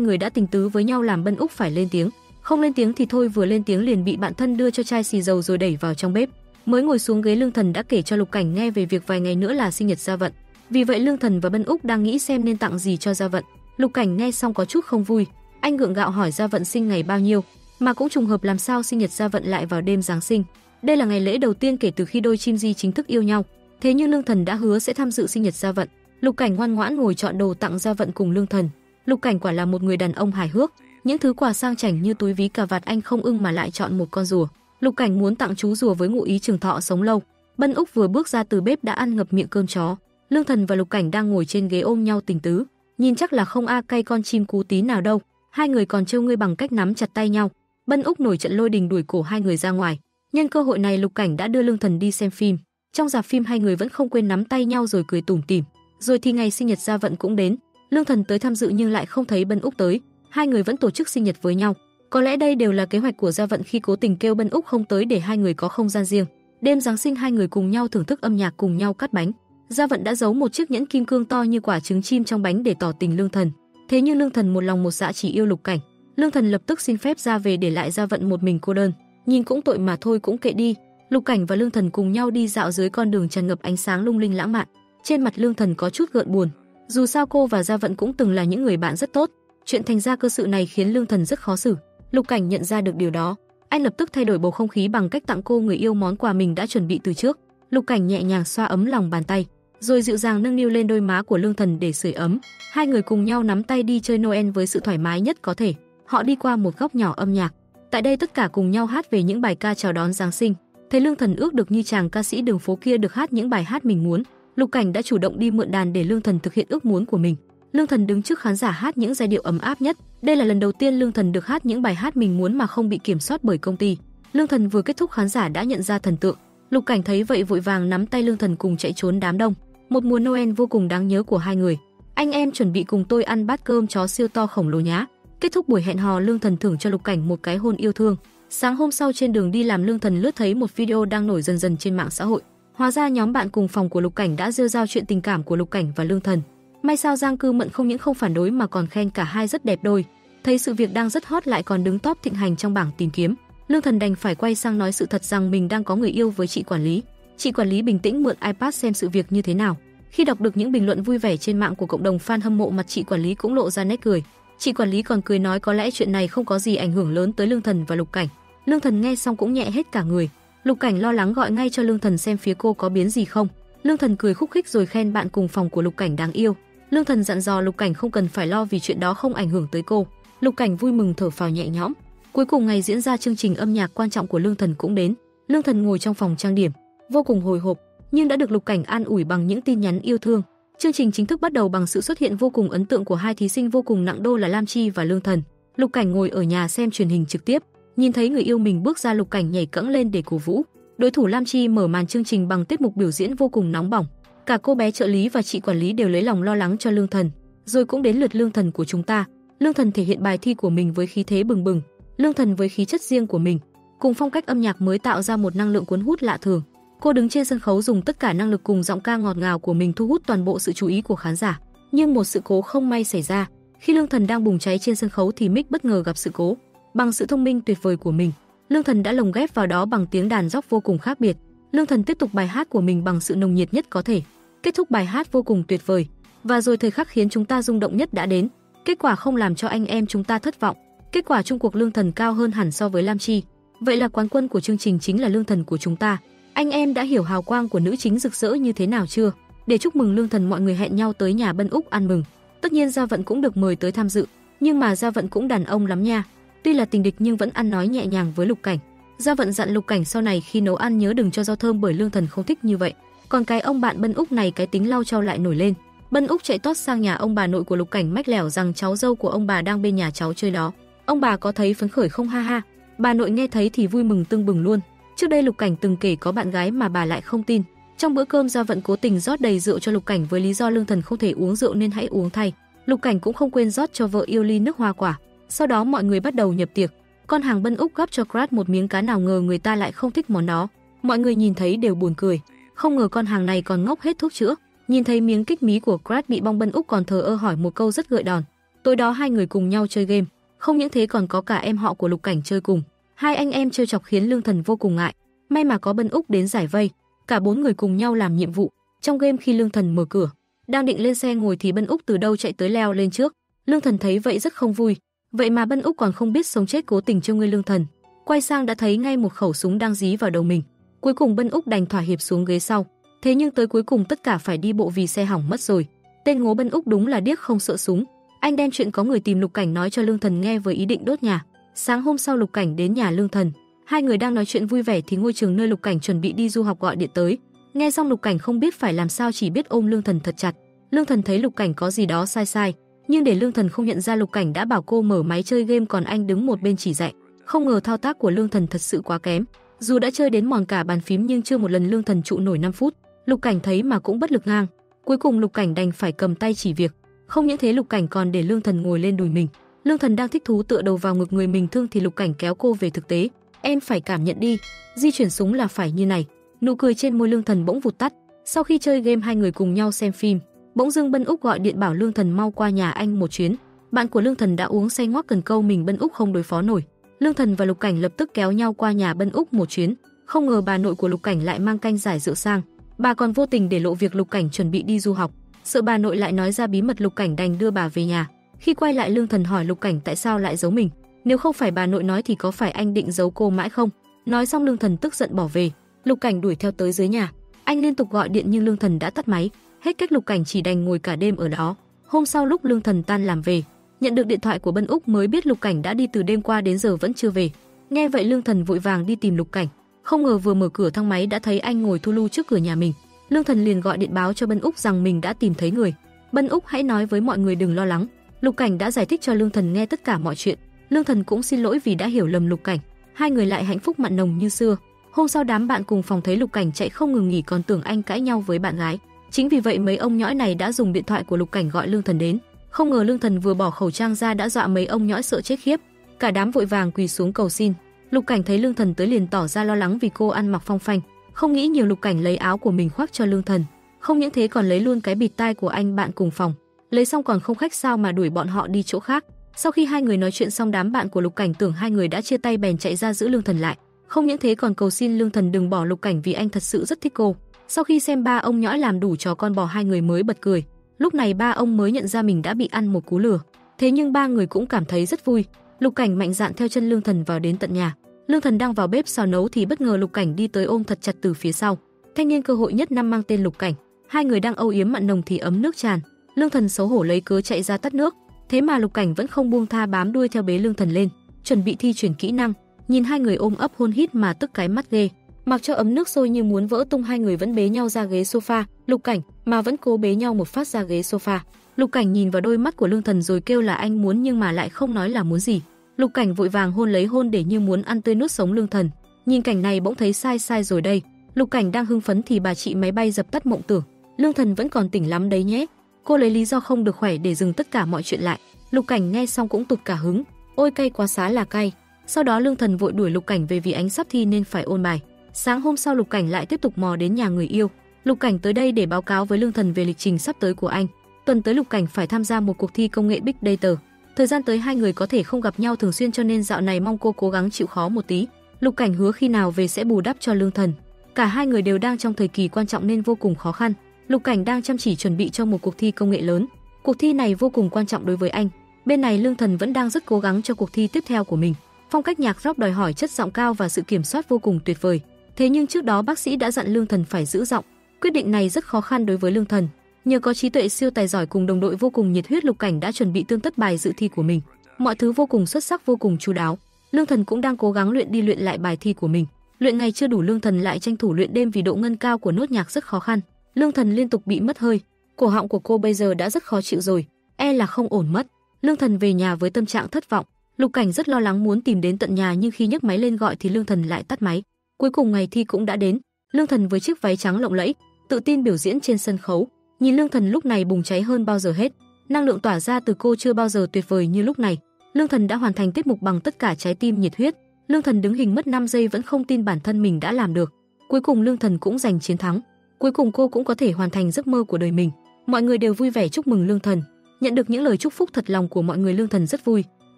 người đã tình tứ với nhau làm Bân Úc phải lên tiếng. Không lên tiếng thì thôi, vừa lên tiếng liền bị bạn thân đưa cho chai xì dầu rồi đẩy vào trong bếp. Mới ngồi xuống ghế, Lương Thần đã kể cho Lục Cảnh nghe về việc vài ngày nữa là sinh nhật Gia Vận. Vì vậy Lương Thần và Bân Úc đang nghĩ xem nên tặng gì cho Gia Vận. Lục Cảnh nghe xong có chút không vui. Anh gượng gạo hỏi Gia Vận sinh ngày bao nhiêu, mà cũng trùng hợp làm sao sinh nhật Gia Vận lại vào đêm Giáng sinh. Đây là ngày lễ đầu tiên kể từ khi đôi chim di chính thức yêu nhau. Thế nhưng Lương Thần đã hứa sẽ tham dự sinh nhật Gia Vận. Lục Cảnh ngoan ngoãn ngồi chọn đồ tặng Gia Vận cùng Lương Thần. Lục Cảnh quả là một người đàn ông hài hước. Những thứ quà sang chảnh như túi ví, cà vạt anh không ưng mà lại chọn một con rùa. Lục Cảnh muốn tặng chú rùa với ngụ ý trường thọ sống lâu. Bân Úc vừa bước ra từ bếp đã ăn ngập miệng cơm chó. Lương Thần và Lục Cảnh đang ngồi trên ghế ôm nhau tình tứ. Nhìn chắc là không cay con chim cú tí nào đâu. Hai người còn trêu ngươi bằng cách nắm chặt tay nhau. Bân Úc nổi trận lôi đình đuổi cổ hai người ra ngoài. Nhân cơ hội này, Lục Cảnh đã đưa Lương Thần đi xem phim. Trong rạp phim, hai người vẫn không quên nắm tay nhau rồi cười tủm tỉm. Rồi thì ngày sinh nhật Gia Vận cũng đến. Lương Thần tới tham dự nhưng lại không thấy Bân Úc tới. Hai người vẫn tổ chức sinh nhật với nhau. Có lẽ đây đều là kế hoạch của Gia Vận khi cố tình kêu Bân Úc không tới để hai người có không gian riêng. Đêm Giáng sinh, hai người cùng nhau thưởng thức âm nhạc, cùng nhau cắt bánh. Gia Vận đã giấu một chiếc nhẫn kim cương to như quả trứng chim trong bánh để tỏ tình Lương Thần. Thế nhưng Lương Thần một lòng một dạ chỉ yêu Lục Cảnh. Lương Thần lập tức xin phép ra về để lại Gia Vận một mình cô đơn. Nhìn cũng tội mà thôi, cũng kệ đi. Lục Cảnh và Lương Thần cùng nhau đi dạo dưới con đường tràn ngập ánh sáng lung linh lãng mạn. Trên mặt Lương Thần có chút gợn buồn. Dù sao cô và Gia Vận cũng từng là những người bạn rất tốt. Chuyện thành ra cơ sự này khiến Lương Thần rất khó xử. Lục Cảnh nhận ra được điều đó, anh lập tức thay đổi bầu không khí bằng cách tặng cô người yêu món quà mình đã chuẩn bị từ trước. Lục Cảnh nhẹ nhàng xoa ấm lòng bàn tay, rồi dịu dàng nâng niu lên đôi má của Lương Thần để sưởi ấm. Hai người cùng nhau nắm tay đi chơi Noel với sự thoải mái nhất có thể. Họ đi qua một góc nhỏ âm nhạc. Tại đây tất cả cùng nhau hát về những bài ca chào đón Giáng sinh. Thấy Lương Thần ước được như chàng ca sĩ đường phố kia được hát những bài hát mình muốn, Lục Cảnh đã chủ động đi mượn đàn để Lương Thần thực hiện ước muốn của mình. Lương Thần đứng trước khán giả hát những giai điệu ấm áp nhất. Đây là lần đầu tiên Lương Thần được hát những bài hát mình muốn mà không bị kiểm soát bởi công ty. Lương Thần vừa kết thúc, khán giả đã nhận ra thần tượng. Lục Cảnh thấy vậy vội vàng nắm tay Lương Thần cùng chạy trốn đám đông. Một mùa Noel vô cùng đáng nhớ của hai người. Anh em chuẩn bị cùng tôi ăn bát cơm chó siêu to khổng lồ nhá. Kết thúc buổi hẹn hò, Lương Thần thưởng cho Lục Cảnh một cái hôn yêu thương. Sáng hôm sau trên đường đi làm, Lương Thần lướt thấy một video đang nổi dần dần trên mạng xã hội. Hóa ra nhóm bạn cùng phòng của Lục Cảnh đã rêu rao chuyện tình cảm của Lục Cảnh và Lương Thần. May sao Giang Cư Mận không những không phản đối mà còn khen cả hai rất đẹp đôi. Thấy sự việc đang rất hot lại còn đứng top thịnh hành trong bảng tìm kiếm, Lương Thần đành phải quay sang nói sự thật rằng mình đang có người yêu với chị quản lý. Chị quản lý bình tĩnh mượn iPad xem sự việc như thế nào. Khi đọc được những bình luận vui vẻ trên mạng của cộng đồng fan hâm mộ, mặt chị quản lý cũng lộ ra nét cười. Chị quản lý còn cười nói có lẽ chuyện này không có gì ảnh hưởng lớn tới Lương Thần và Lục Cảnh. Lương Thần nghe xong cũng nhẹ hết cả người. Lục Cảnh lo lắng gọi ngay cho Lương Thần xem phía cô có biến gì không. Lương Thần cười khúc khích rồi khen bạn cùng phòng của Lục Cảnh đáng yêu. Lương Thần dặn dò Lục Cảnh không cần phải lo vì chuyện đó không ảnh hưởng tới cô. Lục Cảnh vui mừng thở phào nhẹ nhõm. Cuối cùng ngày diễn ra chương trình âm nhạc quan trọng của Lương Thần cũng đến. Lương Thần ngồi trong phòng trang điểm, vô cùng hồi hộp, nhưng đã được Lục Cảnh an ủi bằng những tin nhắn yêu thương. Chương trình chính thức bắt đầu bằng sự xuất hiện vô cùng ấn tượng của hai thí sinh vô cùng nặng đô là Lam Chi và Lương Thần. Lục Cảnh ngồi ở nhà xem truyền hình trực tiếp, nhìn thấy người yêu mình bước ra, Lục Cảnh nhảy cẫng lên để cổ vũ. Đối thủ Lam Chi mở màn chương trình bằng tiết mục biểu diễn vô cùng nóng bỏng. Cả cô bé trợ lý và chị quản lý đều lấy lòng lo lắng cho Lương Thần. Rồi cũng đến lượt Lương Thần của chúng ta. Lương Thần thể hiện bài thi của mình với khí thế bừng bừng. Lương Thần với khí chất riêng của mình, cùng phong cách âm nhạc mới tạo ra một năng lượng cuốn hút lạ thường. Cô đứng trên sân khấu dùng tất cả năng lực cùng giọng ca ngọt ngào của mình thu hút toàn bộ sự chú ý của khán giả. Nhưng một sự cố không may xảy ra. Khi Lương Thần đang bùng cháy trên sân khấu thì mic bất ngờ gặp sự cố. Bằng sự thông minh tuyệt vời của mình, Lương Thần đã lồng ghép vào đó bằng tiếng đàn rock vô cùng khác biệt. Lương Thần tiếp tục bài hát của mình bằng sự nồng nhiệt nhất có thể. Kết thúc bài hát vô cùng tuyệt vời. Và rồi thời khắc khiến chúng ta rung động nhất đã đến. Kết quả không làm cho anh em chúng ta thất vọng. Kết quả chung cuộc Lương Thần cao hơn hẳn so với Lam Chi. Vậy là quán quân của chương trình chính là Lương Thần của chúng ta. Anh em đã hiểu hào quang của nữ chính rực rỡ như thế nào chưa? Để chúc mừng Lương Thần, mọi người hẹn nhau tới nhà Bân Úc ăn mừng. Tất nhiên Gia Vận cũng được mời tới tham dự, nhưng mà Gia Vận cũng đàn ông lắm nha. Tuy là tình địch nhưng vẫn ăn nói nhẹ nhàng với Lục Cảnh. Gia Vận dặn Lục Cảnh sau này khi nấu ăn nhớ đừng cho rau thơm bởi Lương Thần không thích như vậy. Còn cái ông bạn Bân Úc này cái tính lau chau lại nổi lên. Bân Úc chạy tót sang nhà ông bà nội của Lục Cảnh mách lẻo rằng cháu dâu của ông bà đang bên nhà cháu chơi đó. Ông bà có thấy phấn khởi không ha ha? Bà nội nghe thấy thì vui mừng tưng bừng luôn. Trước đây Lục Cảnh từng kể có bạn gái mà bà lại không tin. Trong bữa cơm Gia Vận cố tình rót đầy rượu cho Lục Cảnh với lý do Lương Thần không thể uống rượu nên hãy uống thay. Lục Cảnh cũng không quên rót cho vợ yêu ly nước hoa quả. Sau đó mọi người bắt đầu nhập tiệc. Con hàng Bân Úc gắp cho Crat một miếng cá, nào ngờ người ta lại không thích món đó. Mọi người nhìn thấy đều buồn cười. Không ngờ con hàng này còn ngốc hết thuốc chữa. Nhìn thấy miếng kích mí của Crat bị bong, Bân Úc còn thờ ơ hỏi một câu rất gợi đòn. Tối đó hai người cùng nhau chơi game. Không những thế còn có cả em họ của Lục Cảnh chơi cùng. Hai anh em trêu chọc khiến Lương Thần vô cùng ngại. May mà có Bân Úc đến giải vây. Cả bốn người cùng nhau làm nhiệm vụ. Trong game khi Lương Thần mở cửa, đang định lên xe ngồi thì Bân Úc từ đâu chạy tới leo lên trước. Lương Thần thấy vậy rất không vui. Vậy mà Bân Úc còn không biết sống chết cố tình trêu ngươi Lương Thần. Quay sang đã thấy ngay một khẩu súng đang dí vào đầu mình. Cuối cùng Bân Úc đành thỏa hiệp xuống ghế sau. Thế nhưng tới cuối cùng tất cả phải đi bộ vì xe hỏng mất rồi. Tên ngố Bân Úc đúng là điếc không sợ súng. Anh đem chuyện có người tìm Lục Cảnh nói cho Lương Thần nghe với ý định đốt nhà. Sáng hôm sau Lục Cảnh đến nhà Lương Thần. Hai người đang nói chuyện vui vẻ thì ngôi trường nơi Lục Cảnh chuẩn bị đi du học gọi điện tới. Nghe xong Lục Cảnh không biết phải làm sao, chỉ biết ôm Lương Thần thật chặt. Lương Thần thấy Lục Cảnh có gì đó sai sai, nhưng để Lương Thần không nhận ra Lục Cảnh đã bảo cô mở máy chơi game, còn anh đứng một bên chỉ dạy. Không ngờ thao tác của Lương Thần thật sự quá kém. Dù đã chơi đến mòn cả bàn phím nhưng chưa một lần Lương Thần trụ nổi 5 phút. Lục Cảnh thấy mà cũng bất lực ngang. Cuối cùng Lục Cảnh đành phải cầm tay chỉ việc. Không những thế Lục Cảnh còn để Lương Thần ngồi lên đùi mình. Lương Thần đang thích thú tựa đầu vào ngực người mình thương thì Lục Cảnh kéo cô về thực tế. Em phải cảm nhận đi, di chuyển súng là phải như này. Nụ cười trên môi Lương Thần bỗng vụt tắt. Sau khi chơi game hai người cùng nhau xem phim, bỗng dưng Bân Úc gọi điện bảo Lương Thần mau qua nhà anh một chuyến. Bạn của Lương Thần đã uống say ngoác cần câu mình Bân Úc không đối phó nổi. Lương Thần và Lục Cảnh lập tức kéo nhau qua nhà Bân Úc một chuyến. Không ngờ bà nội của Lục Cảnh lại mang canh giải rượu sang. Bà còn vô tình để lộ việc Lục Cảnh chuẩn bị đi du học. Sợ bà nội lại nói ra bí mật, Lục Cảnh đành đưa bà về nhà. Khi quay lại Lương Thần hỏi Lục Cảnh tại sao lại giấu mình. Nếu không phải bà nội nói thì có phải anh định giấu cô mãi không? Nói xong Lương Thần tức giận bỏ về. Lục Cảnh đuổi theo tới dưới nhà. Anh liên tục gọi điện nhưng Lương Thần đã tắt máy. Hết cách Lục Cảnh chỉ đành ngồi cả đêm ở đó. Hôm sau lúc Lương Thần tan làm về, nhận được điện thoại của Bân Úc mới biết Lục Cảnh đã đi từ đêm qua đến giờ vẫn chưa về. Nghe vậy Lương Thần vội vàng đi tìm Lục Cảnh. Không ngờ vừa mở cửa thang máy đã thấy anh ngồi thu lu trước cửa nhà mình. Lương Thần liền gọi điện báo cho Bân Úc rằng mình đã tìm thấy người. Bân Úc hãy nói với mọi người đừng lo lắng. Lục Cảnh đã giải thích cho Lương Thần nghe tất cả mọi chuyện. Lương Thần cũng xin lỗi vì đã hiểu lầm Lục Cảnh. Hai người lại hạnh phúc mặn nồng như xưa. Hôm sau đám bạn cùng phòng thấy Lục Cảnh chạy không ngừng nghỉ còn tưởng anh cãi nhau với bạn gái. Chính vì vậy mấy ông nhõi này đã dùng điện thoại của Lục Cảnh gọi Lương Thần đến. Không ngờ Lương Thần vừa bỏ khẩu trang ra đã dọa mấy ông nhõi sợ chết khiếp. Cả đám vội vàng quỳ xuống cầu xin. Lục Cảnh thấy Lương Thần tới liền tỏ ra lo lắng vì cô ăn mặc phong phanh. Không nghĩ nhiều Lục Cảnh lấy áo của mình khoác cho Lương Thần. Không những thế còn lấy luôn cái bịt tai của anh bạn cùng phòng. Lấy xong còn không khách sao mà đuổi bọn họ đi chỗ khác. Sau khi hai người nói chuyện xong đám bạn của Lục Cảnh tưởng hai người đã chia tay bèn chạy ra giữ Lương Thần lại. Không những thế còn cầu xin Lương Thần đừng bỏ Lục Cảnh vì anh thật sự rất thích cô. Sau khi xem ba ông nhõi làm đủ trò con bò hai người mới bật cười. Lúc này ba ông mới nhận ra mình đã bị ăn một cú lừa. Thế nhưng ba người cũng cảm thấy rất vui. Lục Cảnh mạnh dạn theo chân Lương Thần vào đến tận nhà. Lương Thần đang vào bếp xào nấu thì bất ngờ Lục Cảnh đi tới ôm thật chặt từ phía sau. Thanh niên cơ hội nhất năm mang tên Lục Cảnh. Hai người đang âu yếm mặn nồng thì ấm nước tràn. Lương Thần xấu hổ lấy cớ chạy ra tắt nước. Thế mà Lục Cảnh vẫn không buông tha bám đuôi theo bế Lương Thần lên, chuẩn bị thi chuyển kỹ năng. Nhìn hai người ôm ấp hôn hít mà tức cái mắt ghê. Mặc cho ấm nước sôi như muốn vỡ tung hai người vẫn bế nhau ra ghế sofa. Lục Cảnh mà vẫn cố bế nhau một phát ra ghế sofa. Lục Cảnh nhìn vào đôi mắt của Lương Thần rồi kêu là anh muốn nhưng mà lại không nói là muốn gì. Lục Cảnh vội vàng hôn lấy hôn để như muốn ăn tươi nuốt sống Lương Thần. Nhìn cảnh này bỗng thấy sai rồi đây. Lục Cảnh đang hưng phấn thì bà chị máy bay dập tắt mộng tưởng. Lương Thần vẫn còn tỉnh lắm đấy nhé. Cô lấy lý do không được khỏe để dừng tất cả mọi chuyện lại. Lục Cảnh nghe xong cũng tụt cả hứng. Ôi cay quá xá là cay. Sau đó Lương Thần vội đuổi Lục Cảnh về vì ánh sắp thi nên phải ôn bài. Sáng hôm sau Lục Cảnh lại tiếp tục mò đến nhà người yêu. Lục Cảnh tới đây để báo cáo với Lương Thần về lịch trình sắp tới của anh. Tuần tới Lục Cảnh phải tham gia một cuộc thi công nghệ Big Data. Thời gian tới hai người có thể không gặp nhau thường xuyên cho nên dạo này mong cô cố gắng chịu khó một tí. Lục Cảnh hứa khi nào về sẽ bù đắp cho Lương Thần. Cả hai người đều đang trong thời kỳ quan trọng nên vô cùng khó khăn. Lục Cảnh đang chăm chỉ chuẩn bị cho một cuộc thi công nghệ lớn. Cuộc thi này vô cùng quan trọng đối với anh. Bên này Lương Thần vẫn đang rất cố gắng cho cuộc thi tiếp theo của mình. Phong cách nhạc rock đòi hỏi chất giọng cao và sự kiểm soát vô cùng tuyệt vời. Thế nhưng trước đó bác sĩ đã dặn Lương Thần phải giữ giọng. Quyết định này rất khó khăn đối với Lương Thần. Nhờ có trí tuệ siêu tài giỏi cùng đồng đội vô cùng nhiệt huyết, Lục Cảnh đã chuẩn bị tươm tất bài dự thi của mình. Mọi thứ vô cùng xuất sắc, vô cùng chu đáo. Lương Thần cũng đang cố gắng luyện đi luyện lại bài thi của mình. Luyện ngày chưa đủ, Lương Thần lại tranh thủ luyện đêm vì độ ngân cao của nốt nhạc rất khó khăn. Lương Thần liên tục bị mất hơi. Cổ họng của cô bây giờ đã rất khó chịu rồi, e là không ổn mất. Lương Thần về nhà với tâm trạng thất vọng. Lục Cảnh rất lo lắng muốn tìm đến tận nhà, nhưng khi nhấc máy lên gọi thì Lương Thần lại tắt máy. Cuối cùng ngày thi cũng đã đến. Lương Thần với chiếc váy trắng lộng lẫy, tự tin biểu diễn trên sân khấu. Nhìn Lương Thần lúc này bùng cháy hơn bao giờ hết. Năng lượng tỏa ra từ cô chưa bao giờ tuyệt vời như lúc này. Lương Thần đã hoàn thành tiết mục bằng tất cả trái tim nhiệt huyết. Lương Thần đứng hình mất 5 giây vẫn không tin bản thân mình đã làm được. Cuối cùng Lương Thần cũng giành chiến thắng. Cuối cùng cô cũng có thể hoàn thành giấc mơ của đời mình. Mọi người đều vui vẻ chúc mừng Lương Thần. Nhận được những lời chúc phúc thật lòng của mọi người, Lương Thần rất vui.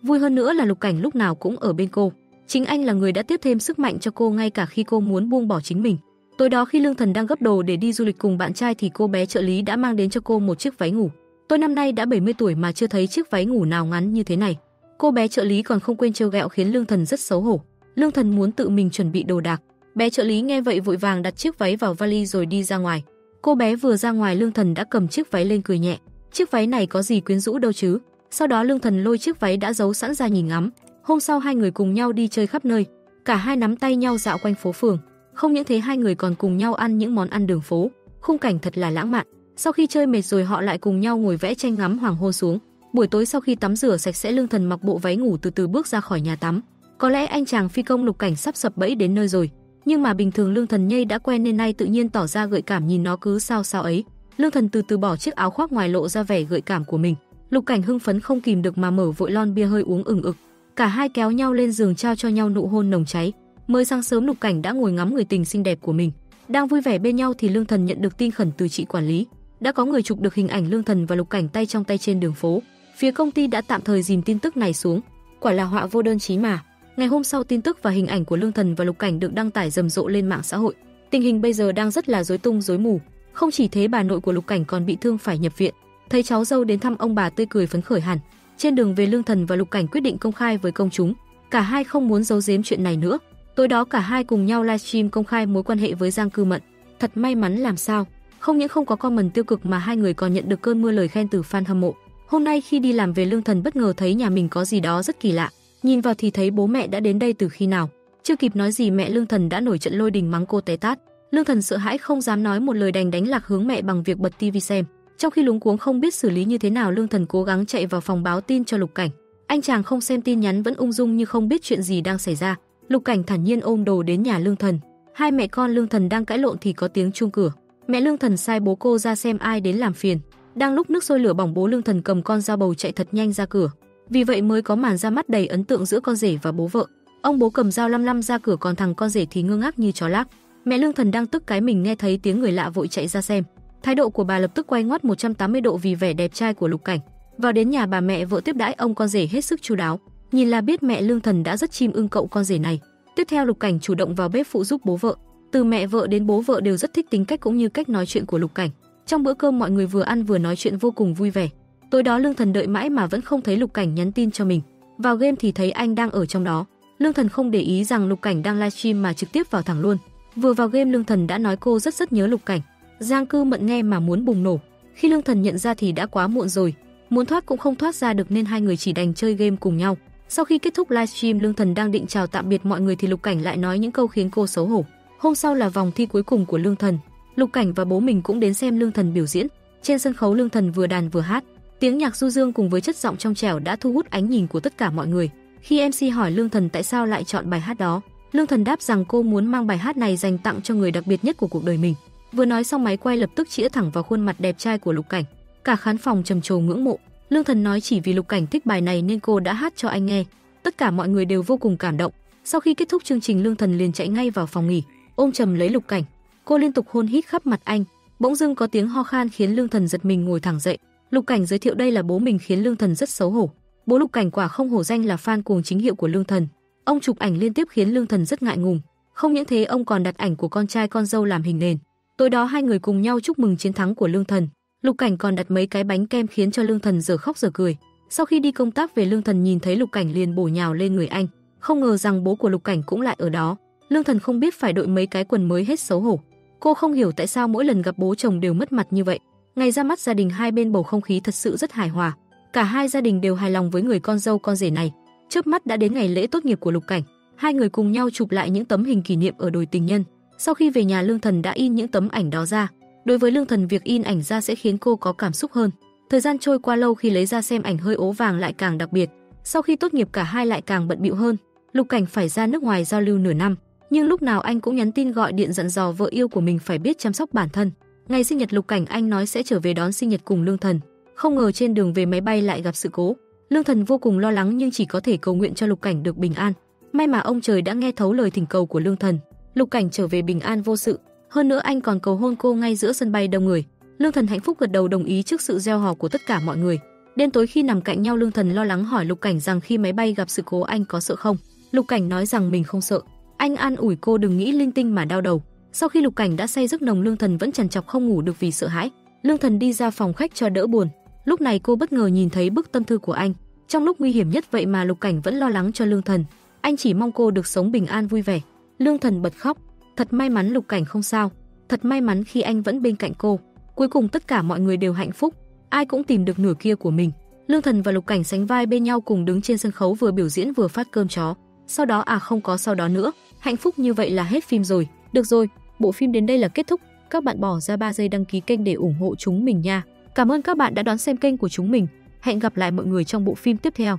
Vui hơn nữa là Lục Cảnh lúc nào cũng ở bên cô. Chính anh là người đã tiếp thêm sức mạnh cho cô ngay cả khi cô muốn buông bỏ chính mình. Tối đó khi Lương Thần đang gấp đồ để đi du lịch cùng bạn trai thì cô bé trợ lý đã mang đến cho cô một chiếc váy ngủ. Tôi năm nay đã 70 tuổi mà chưa thấy chiếc váy ngủ nào ngắn như thế này. Cô bé trợ lý còn không quên trêu ghẹo khiến Lương Thần rất xấu hổ. Lương Thần muốn tự mình chuẩn bị đồ đạc. Bé trợ lý nghe vậy vội vàng đặt chiếc váy vào vali rồi đi ra ngoài. Cô bé vừa ra ngoài, Lương Thần đã cầm chiếc váy lên cười nhẹ. Chiếc váy này có gì quyến rũ đâu chứ. Sau đó Lương Thần lôi chiếc váy đã giấu sẵn ra nhìn ngắm. Hôm sau hai người cùng nhau đi chơi khắp nơi. Cả hai nắm tay nhau dạo quanh phố phường. Không những thế, hai người còn cùng nhau ăn những món ăn đường phố. Khung cảnh thật là lãng mạn. Sau khi chơi mệt rồi họ lại cùng nhau ngồi vẽ tranh ngắm hoàng hôn xuống. Buổi tối sau khi tắm rửa sạch sẽ, Lương Thần mặc bộ váy ngủ từ từ bước ra khỏi nhà tắm. Có lẽ anh chàng phi công Lục Cảnh sắp sập bẫy đến nơi rồi. Nhưng mà bình thường Lương Thần nhây đã quen nên nay tự nhiên tỏ ra gợi cảm, nhìn nó cứ sao sao ấy. Lương Thần từ từ bỏ chiếc áo khoác ngoài lộ ra vẻ gợi cảm của mình. Lục Cảnh hưng phấn không kìm được mà mở vội lon bia hơi uống ừng ực. Cả hai kéo nhau lên giường trao cho nhau nụ hôn nồng cháy. Mới sáng sớm Lục Cảnh đã ngồi ngắm người tình xinh đẹp của mình. Đang vui vẻ bên nhau thì Lương Thần nhận được tin khẩn từ chị quản lý. Đã có người chụp được hình ảnh Lương Thần và Lục Cảnh tay trong tay trên đường phố. Phía công ty đã tạm thời dìm tin tức này xuống. Quả là họa vô đơn chí mà. Ngày hôm sau, tin tức và hình ảnh của Lương Thần và Lục Cảnh được đăng tải rầm rộ lên mạng xã hội. Tình hình bây giờ đang rất là rối tung rối mù. Không chỉ thế, bà nội của Lục Cảnh còn bị thương phải nhập viện. Thấy cháu dâu đến thăm, ông bà tươi cười phấn khởi hẳn. Trên đường về, Lương Thần và Lục Cảnh quyết định công khai với công chúng. Cả hai không muốn giấu giếm chuyện này nữa. Tối đó cả hai cùng nhau livestream công khai mối quan hệ với Giang Cư Mận. Thật may mắn làm sao, không những không có comment tiêu cực mà hai người còn nhận được cơn mưa lời khen từ fan hâm mộ. Hôm nay khi đi làm về, Lương Thần bất ngờ thấy nhà mình có gì đó rất kỳ lạ. Nhìn vào thì thấy bố mẹ đã đến đây từ khi nào. Chưa kịp nói gì, mẹ Lương Thần đã nổi trận lôi đình mắng cô té tát. Lương Thần sợ hãi không dám nói một lời, đành đánh lạc hướng mẹ bằng việc bật tivi xem. Trong khi luống cuống không biết xử lý như thế nào, Lương Thần cố gắng chạy vào phòng báo tin cho Lục Cảnh. Anh chàng không xem tin nhắn vẫn ung dung như không biết chuyện gì đang xảy ra. Lục Cảnh thản nhiên ôm đồ đến nhà Lương Thần. Hai mẹ con Lương Thần đang cãi lộn thì có tiếng chuông cửa. Mẹ Lương Thần sai bố cô ra xem ai đến làm phiền. Đang lúc nước sôi lửa bỏng, bố Lương Thần cầm con dao bầu chạy thật nhanh ra cửa. Vì vậy mới có màn ra mắt đầy ấn tượng giữa con rể và bố vợ. Ông bố cầm dao lăm lăm ra cửa, còn thằng con rể thì ngơ ngác như chó lác. Mẹ Lương Thần đang tức cái mình nghe thấy tiếng người lạ vội chạy ra xem. Thái độ của bà lập tức quay ngoắt 180 độ vì vẻ đẹp trai của Lục Cảnh. Vào đến nhà, bà mẹ vợ tiếp đãi ông con rể hết sức chu đáo. Nhìn là biết mẹ Lương Thần đã rất chim ưng cậu con rể này. Tiếp theo, Lục Cảnh chủ động vào bếp phụ giúp bố vợ. Từ mẹ vợ đến bố vợ đều rất thích tính cách cũng như cách nói chuyện của Lục Cảnh. Trong bữa cơm mọi người vừa ăn vừa nói chuyện vô cùng vui vẻ. Tối đó Lương Thần đợi mãi mà vẫn không thấy Lục Cảnh nhắn tin cho mình. Vào game thì thấy anh đang ở trong đó. Lương Thần không để ý rằng Lục Cảnh đang livestream mà trực tiếp vào thẳng luôn. Vừa vào game, Lương Thần đã nói cô rất nhớ Lục Cảnh. Giang Cư Mận nghe mà muốn bùng nổ. Khi Lương Thần nhận ra thì đã quá muộn rồi. Muốn thoát cũng không thoát ra được nên hai người chỉ đành chơi game cùng nhau. Sau khi kết thúc livestream, Lương Thần đang định chào tạm biệt mọi người thì Lục Cảnh lại nói những câu khiến cô xấu hổ. Hôm sau là vòng thi cuối cùng của Lương Thần. Lục Cảnh và bố mình cũng đến xem Lương Thần biểu diễn. Trên sân khấu, Lương Thần vừa đàn vừa hát. Tiếng nhạc du dương cùng với chất giọng trong trẻo đã thu hút ánh nhìn của tất cả mọi người. Khi MC hỏi Lương Thần tại sao lại chọn bài hát đó, Lương Thần đáp rằng cô muốn mang bài hát này dành tặng cho người đặc biệt nhất của cuộc đời mình. Vừa nói xong, máy quay lập tức chĩa thẳng vào khuôn mặt đẹp trai của Lục Cảnh. Cả khán phòng trầm trồ ngưỡng mộ. Lương Thần nói chỉ vì Lục Cảnh thích bài này nên cô đã hát cho anh nghe. Tất cả mọi người đều vô cùng cảm động. Sau khi kết thúc chương trình, Lương Thần liền chạy ngay vào phòng nghỉ, ôm chầm lấy Lục Cảnh. Cô liên tục hôn hít khắp mặt anh. Bỗng dưng có tiếng ho khan khiến Lương Thần giật mình ngồi thẳng dậy. Lục Cảnh giới thiệu đây là bố mình khiến Lương Thần rất xấu hổ. Bố Lục Cảnh quả không hổ danh là fan cuồng chính hiệu của Lương Thần. Ông chụp ảnh liên tiếp khiến Lương Thần rất ngại ngùng. Không những thế, ông còn đặt ảnh của con trai con dâu làm hình nền. Tối đó hai người cùng nhau chúc mừng chiến thắng của Lương Thần. Lục Cảnh còn đặt mấy cái bánh kem khiến cho Lương Thần giờ khóc giờ cười. Sau khi đi công tác về, Lương Thần nhìn thấy Lục Cảnh liền bổ nhào lên người anh. Không ngờ rằng bố của Lục Cảnh cũng lại ở đó. Lương Thần không biết phải đội mấy cái quần mới hết xấu hổ. Cô không hiểu tại sao mỗi lần gặp bố chồng đều mất mặt như vậy. Ngày ra mắt gia đình hai bên, bầu không khí thật sự rất hài hòa. Cả hai gia đình đều hài lòng với người con dâu con rể này. Chớp mắt đã đến ngày lễ tốt nghiệp của Lục Cảnh. Hai người cùng nhau chụp lại những tấm hình kỷ niệm ở đồi tình nhân. Sau khi về nhà, Lương Thần đã in những tấm ảnh đó ra. Đối với Lương Thần, việc in ảnh ra sẽ khiến cô có cảm xúc hơn. Thời gian trôi qua lâu, khi lấy ra xem ảnh hơi ố vàng lại càng đặc biệt. Sau khi tốt nghiệp cả hai lại càng bận bịu hơn. Lục Cảnh phải ra nước ngoài giao lưu nửa năm, nhưng lúc nào anh cũng nhắn tin gọi điện dặn dò vợ yêu của mình phải biết chăm sóc bản thân. Ngày sinh nhật Lục Cảnh, anh nói sẽ trở về đón sinh nhật cùng Lương Thần. Không ngờ trên đường về máy bay lại gặp sự cố. Lương Thần vô cùng lo lắng nhưng chỉ có thể cầu nguyện cho Lục Cảnh được bình an. May mà ông trời đã nghe thấu lời thỉnh cầu của Lương Thần. Lục Cảnh trở về bình an vô sự. Hơn nữa anh còn cầu hôn cô ngay giữa sân bay đông người. Lương Thần hạnh phúc gật đầu đồng ý trước sự reo hò của tất cả mọi người. Đêm tối khi nằm cạnh nhau, Lương Thần lo lắng hỏi Lục Cảnh rằng khi máy bay gặp sự cố anh có sợ không. Lục Cảnh nói rằng mình không sợ. Anh an ủi cô đừng nghĩ linh tinh mà đau đầu. Sau khi Lục Cảnh đã say giấc nồng, Lương Thần vẫn trằn trọc không ngủ được vì sợ hãi. Lương Thần đi ra phòng khách cho đỡ buồn. Lúc này cô bất ngờ nhìn thấy bức tâm thư của anh. Trong lúc nguy hiểm nhất vậy mà Lục Cảnh vẫn lo lắng cho Lương Thần. Anh chỉ mong cô được sống bình an vui vẻ. Lương Thần bật khóc. Thật may mắn Lục Cảnh không sao. Thật may mắn khi anh vẫn bên cạnh cô. Cuối cùng tất cả mọi người đều hạnh phúc. Ai cũng tìm được nửa kia của mình. Lương Thần và Lục Cảnh sánh vai bên nhau cùng đứng trên sân khấu, vừa biểu diễn vừa phát cơm chó. Sau đó không có sau đó nữa. Hạnh phúc như vậy là hết phim rồi. Được rồi, bộ phim đến đây là kết thúc. Các bạn bỏ ra 3 giây đăng ký kênh để ủng hộ chúng mình nha. Cảm ơn các bạn đã đón xem kênh của chúng mình. Hẹn gặp lại mọi người trong bộ phim tiếp theo.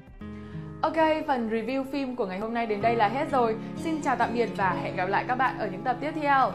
Ok, phần review phim của ngày hôm nay đến đây là hết rồi. Xin chào tạm biệt và hẹn gặp lại các bạn ở những tập tiếp theo.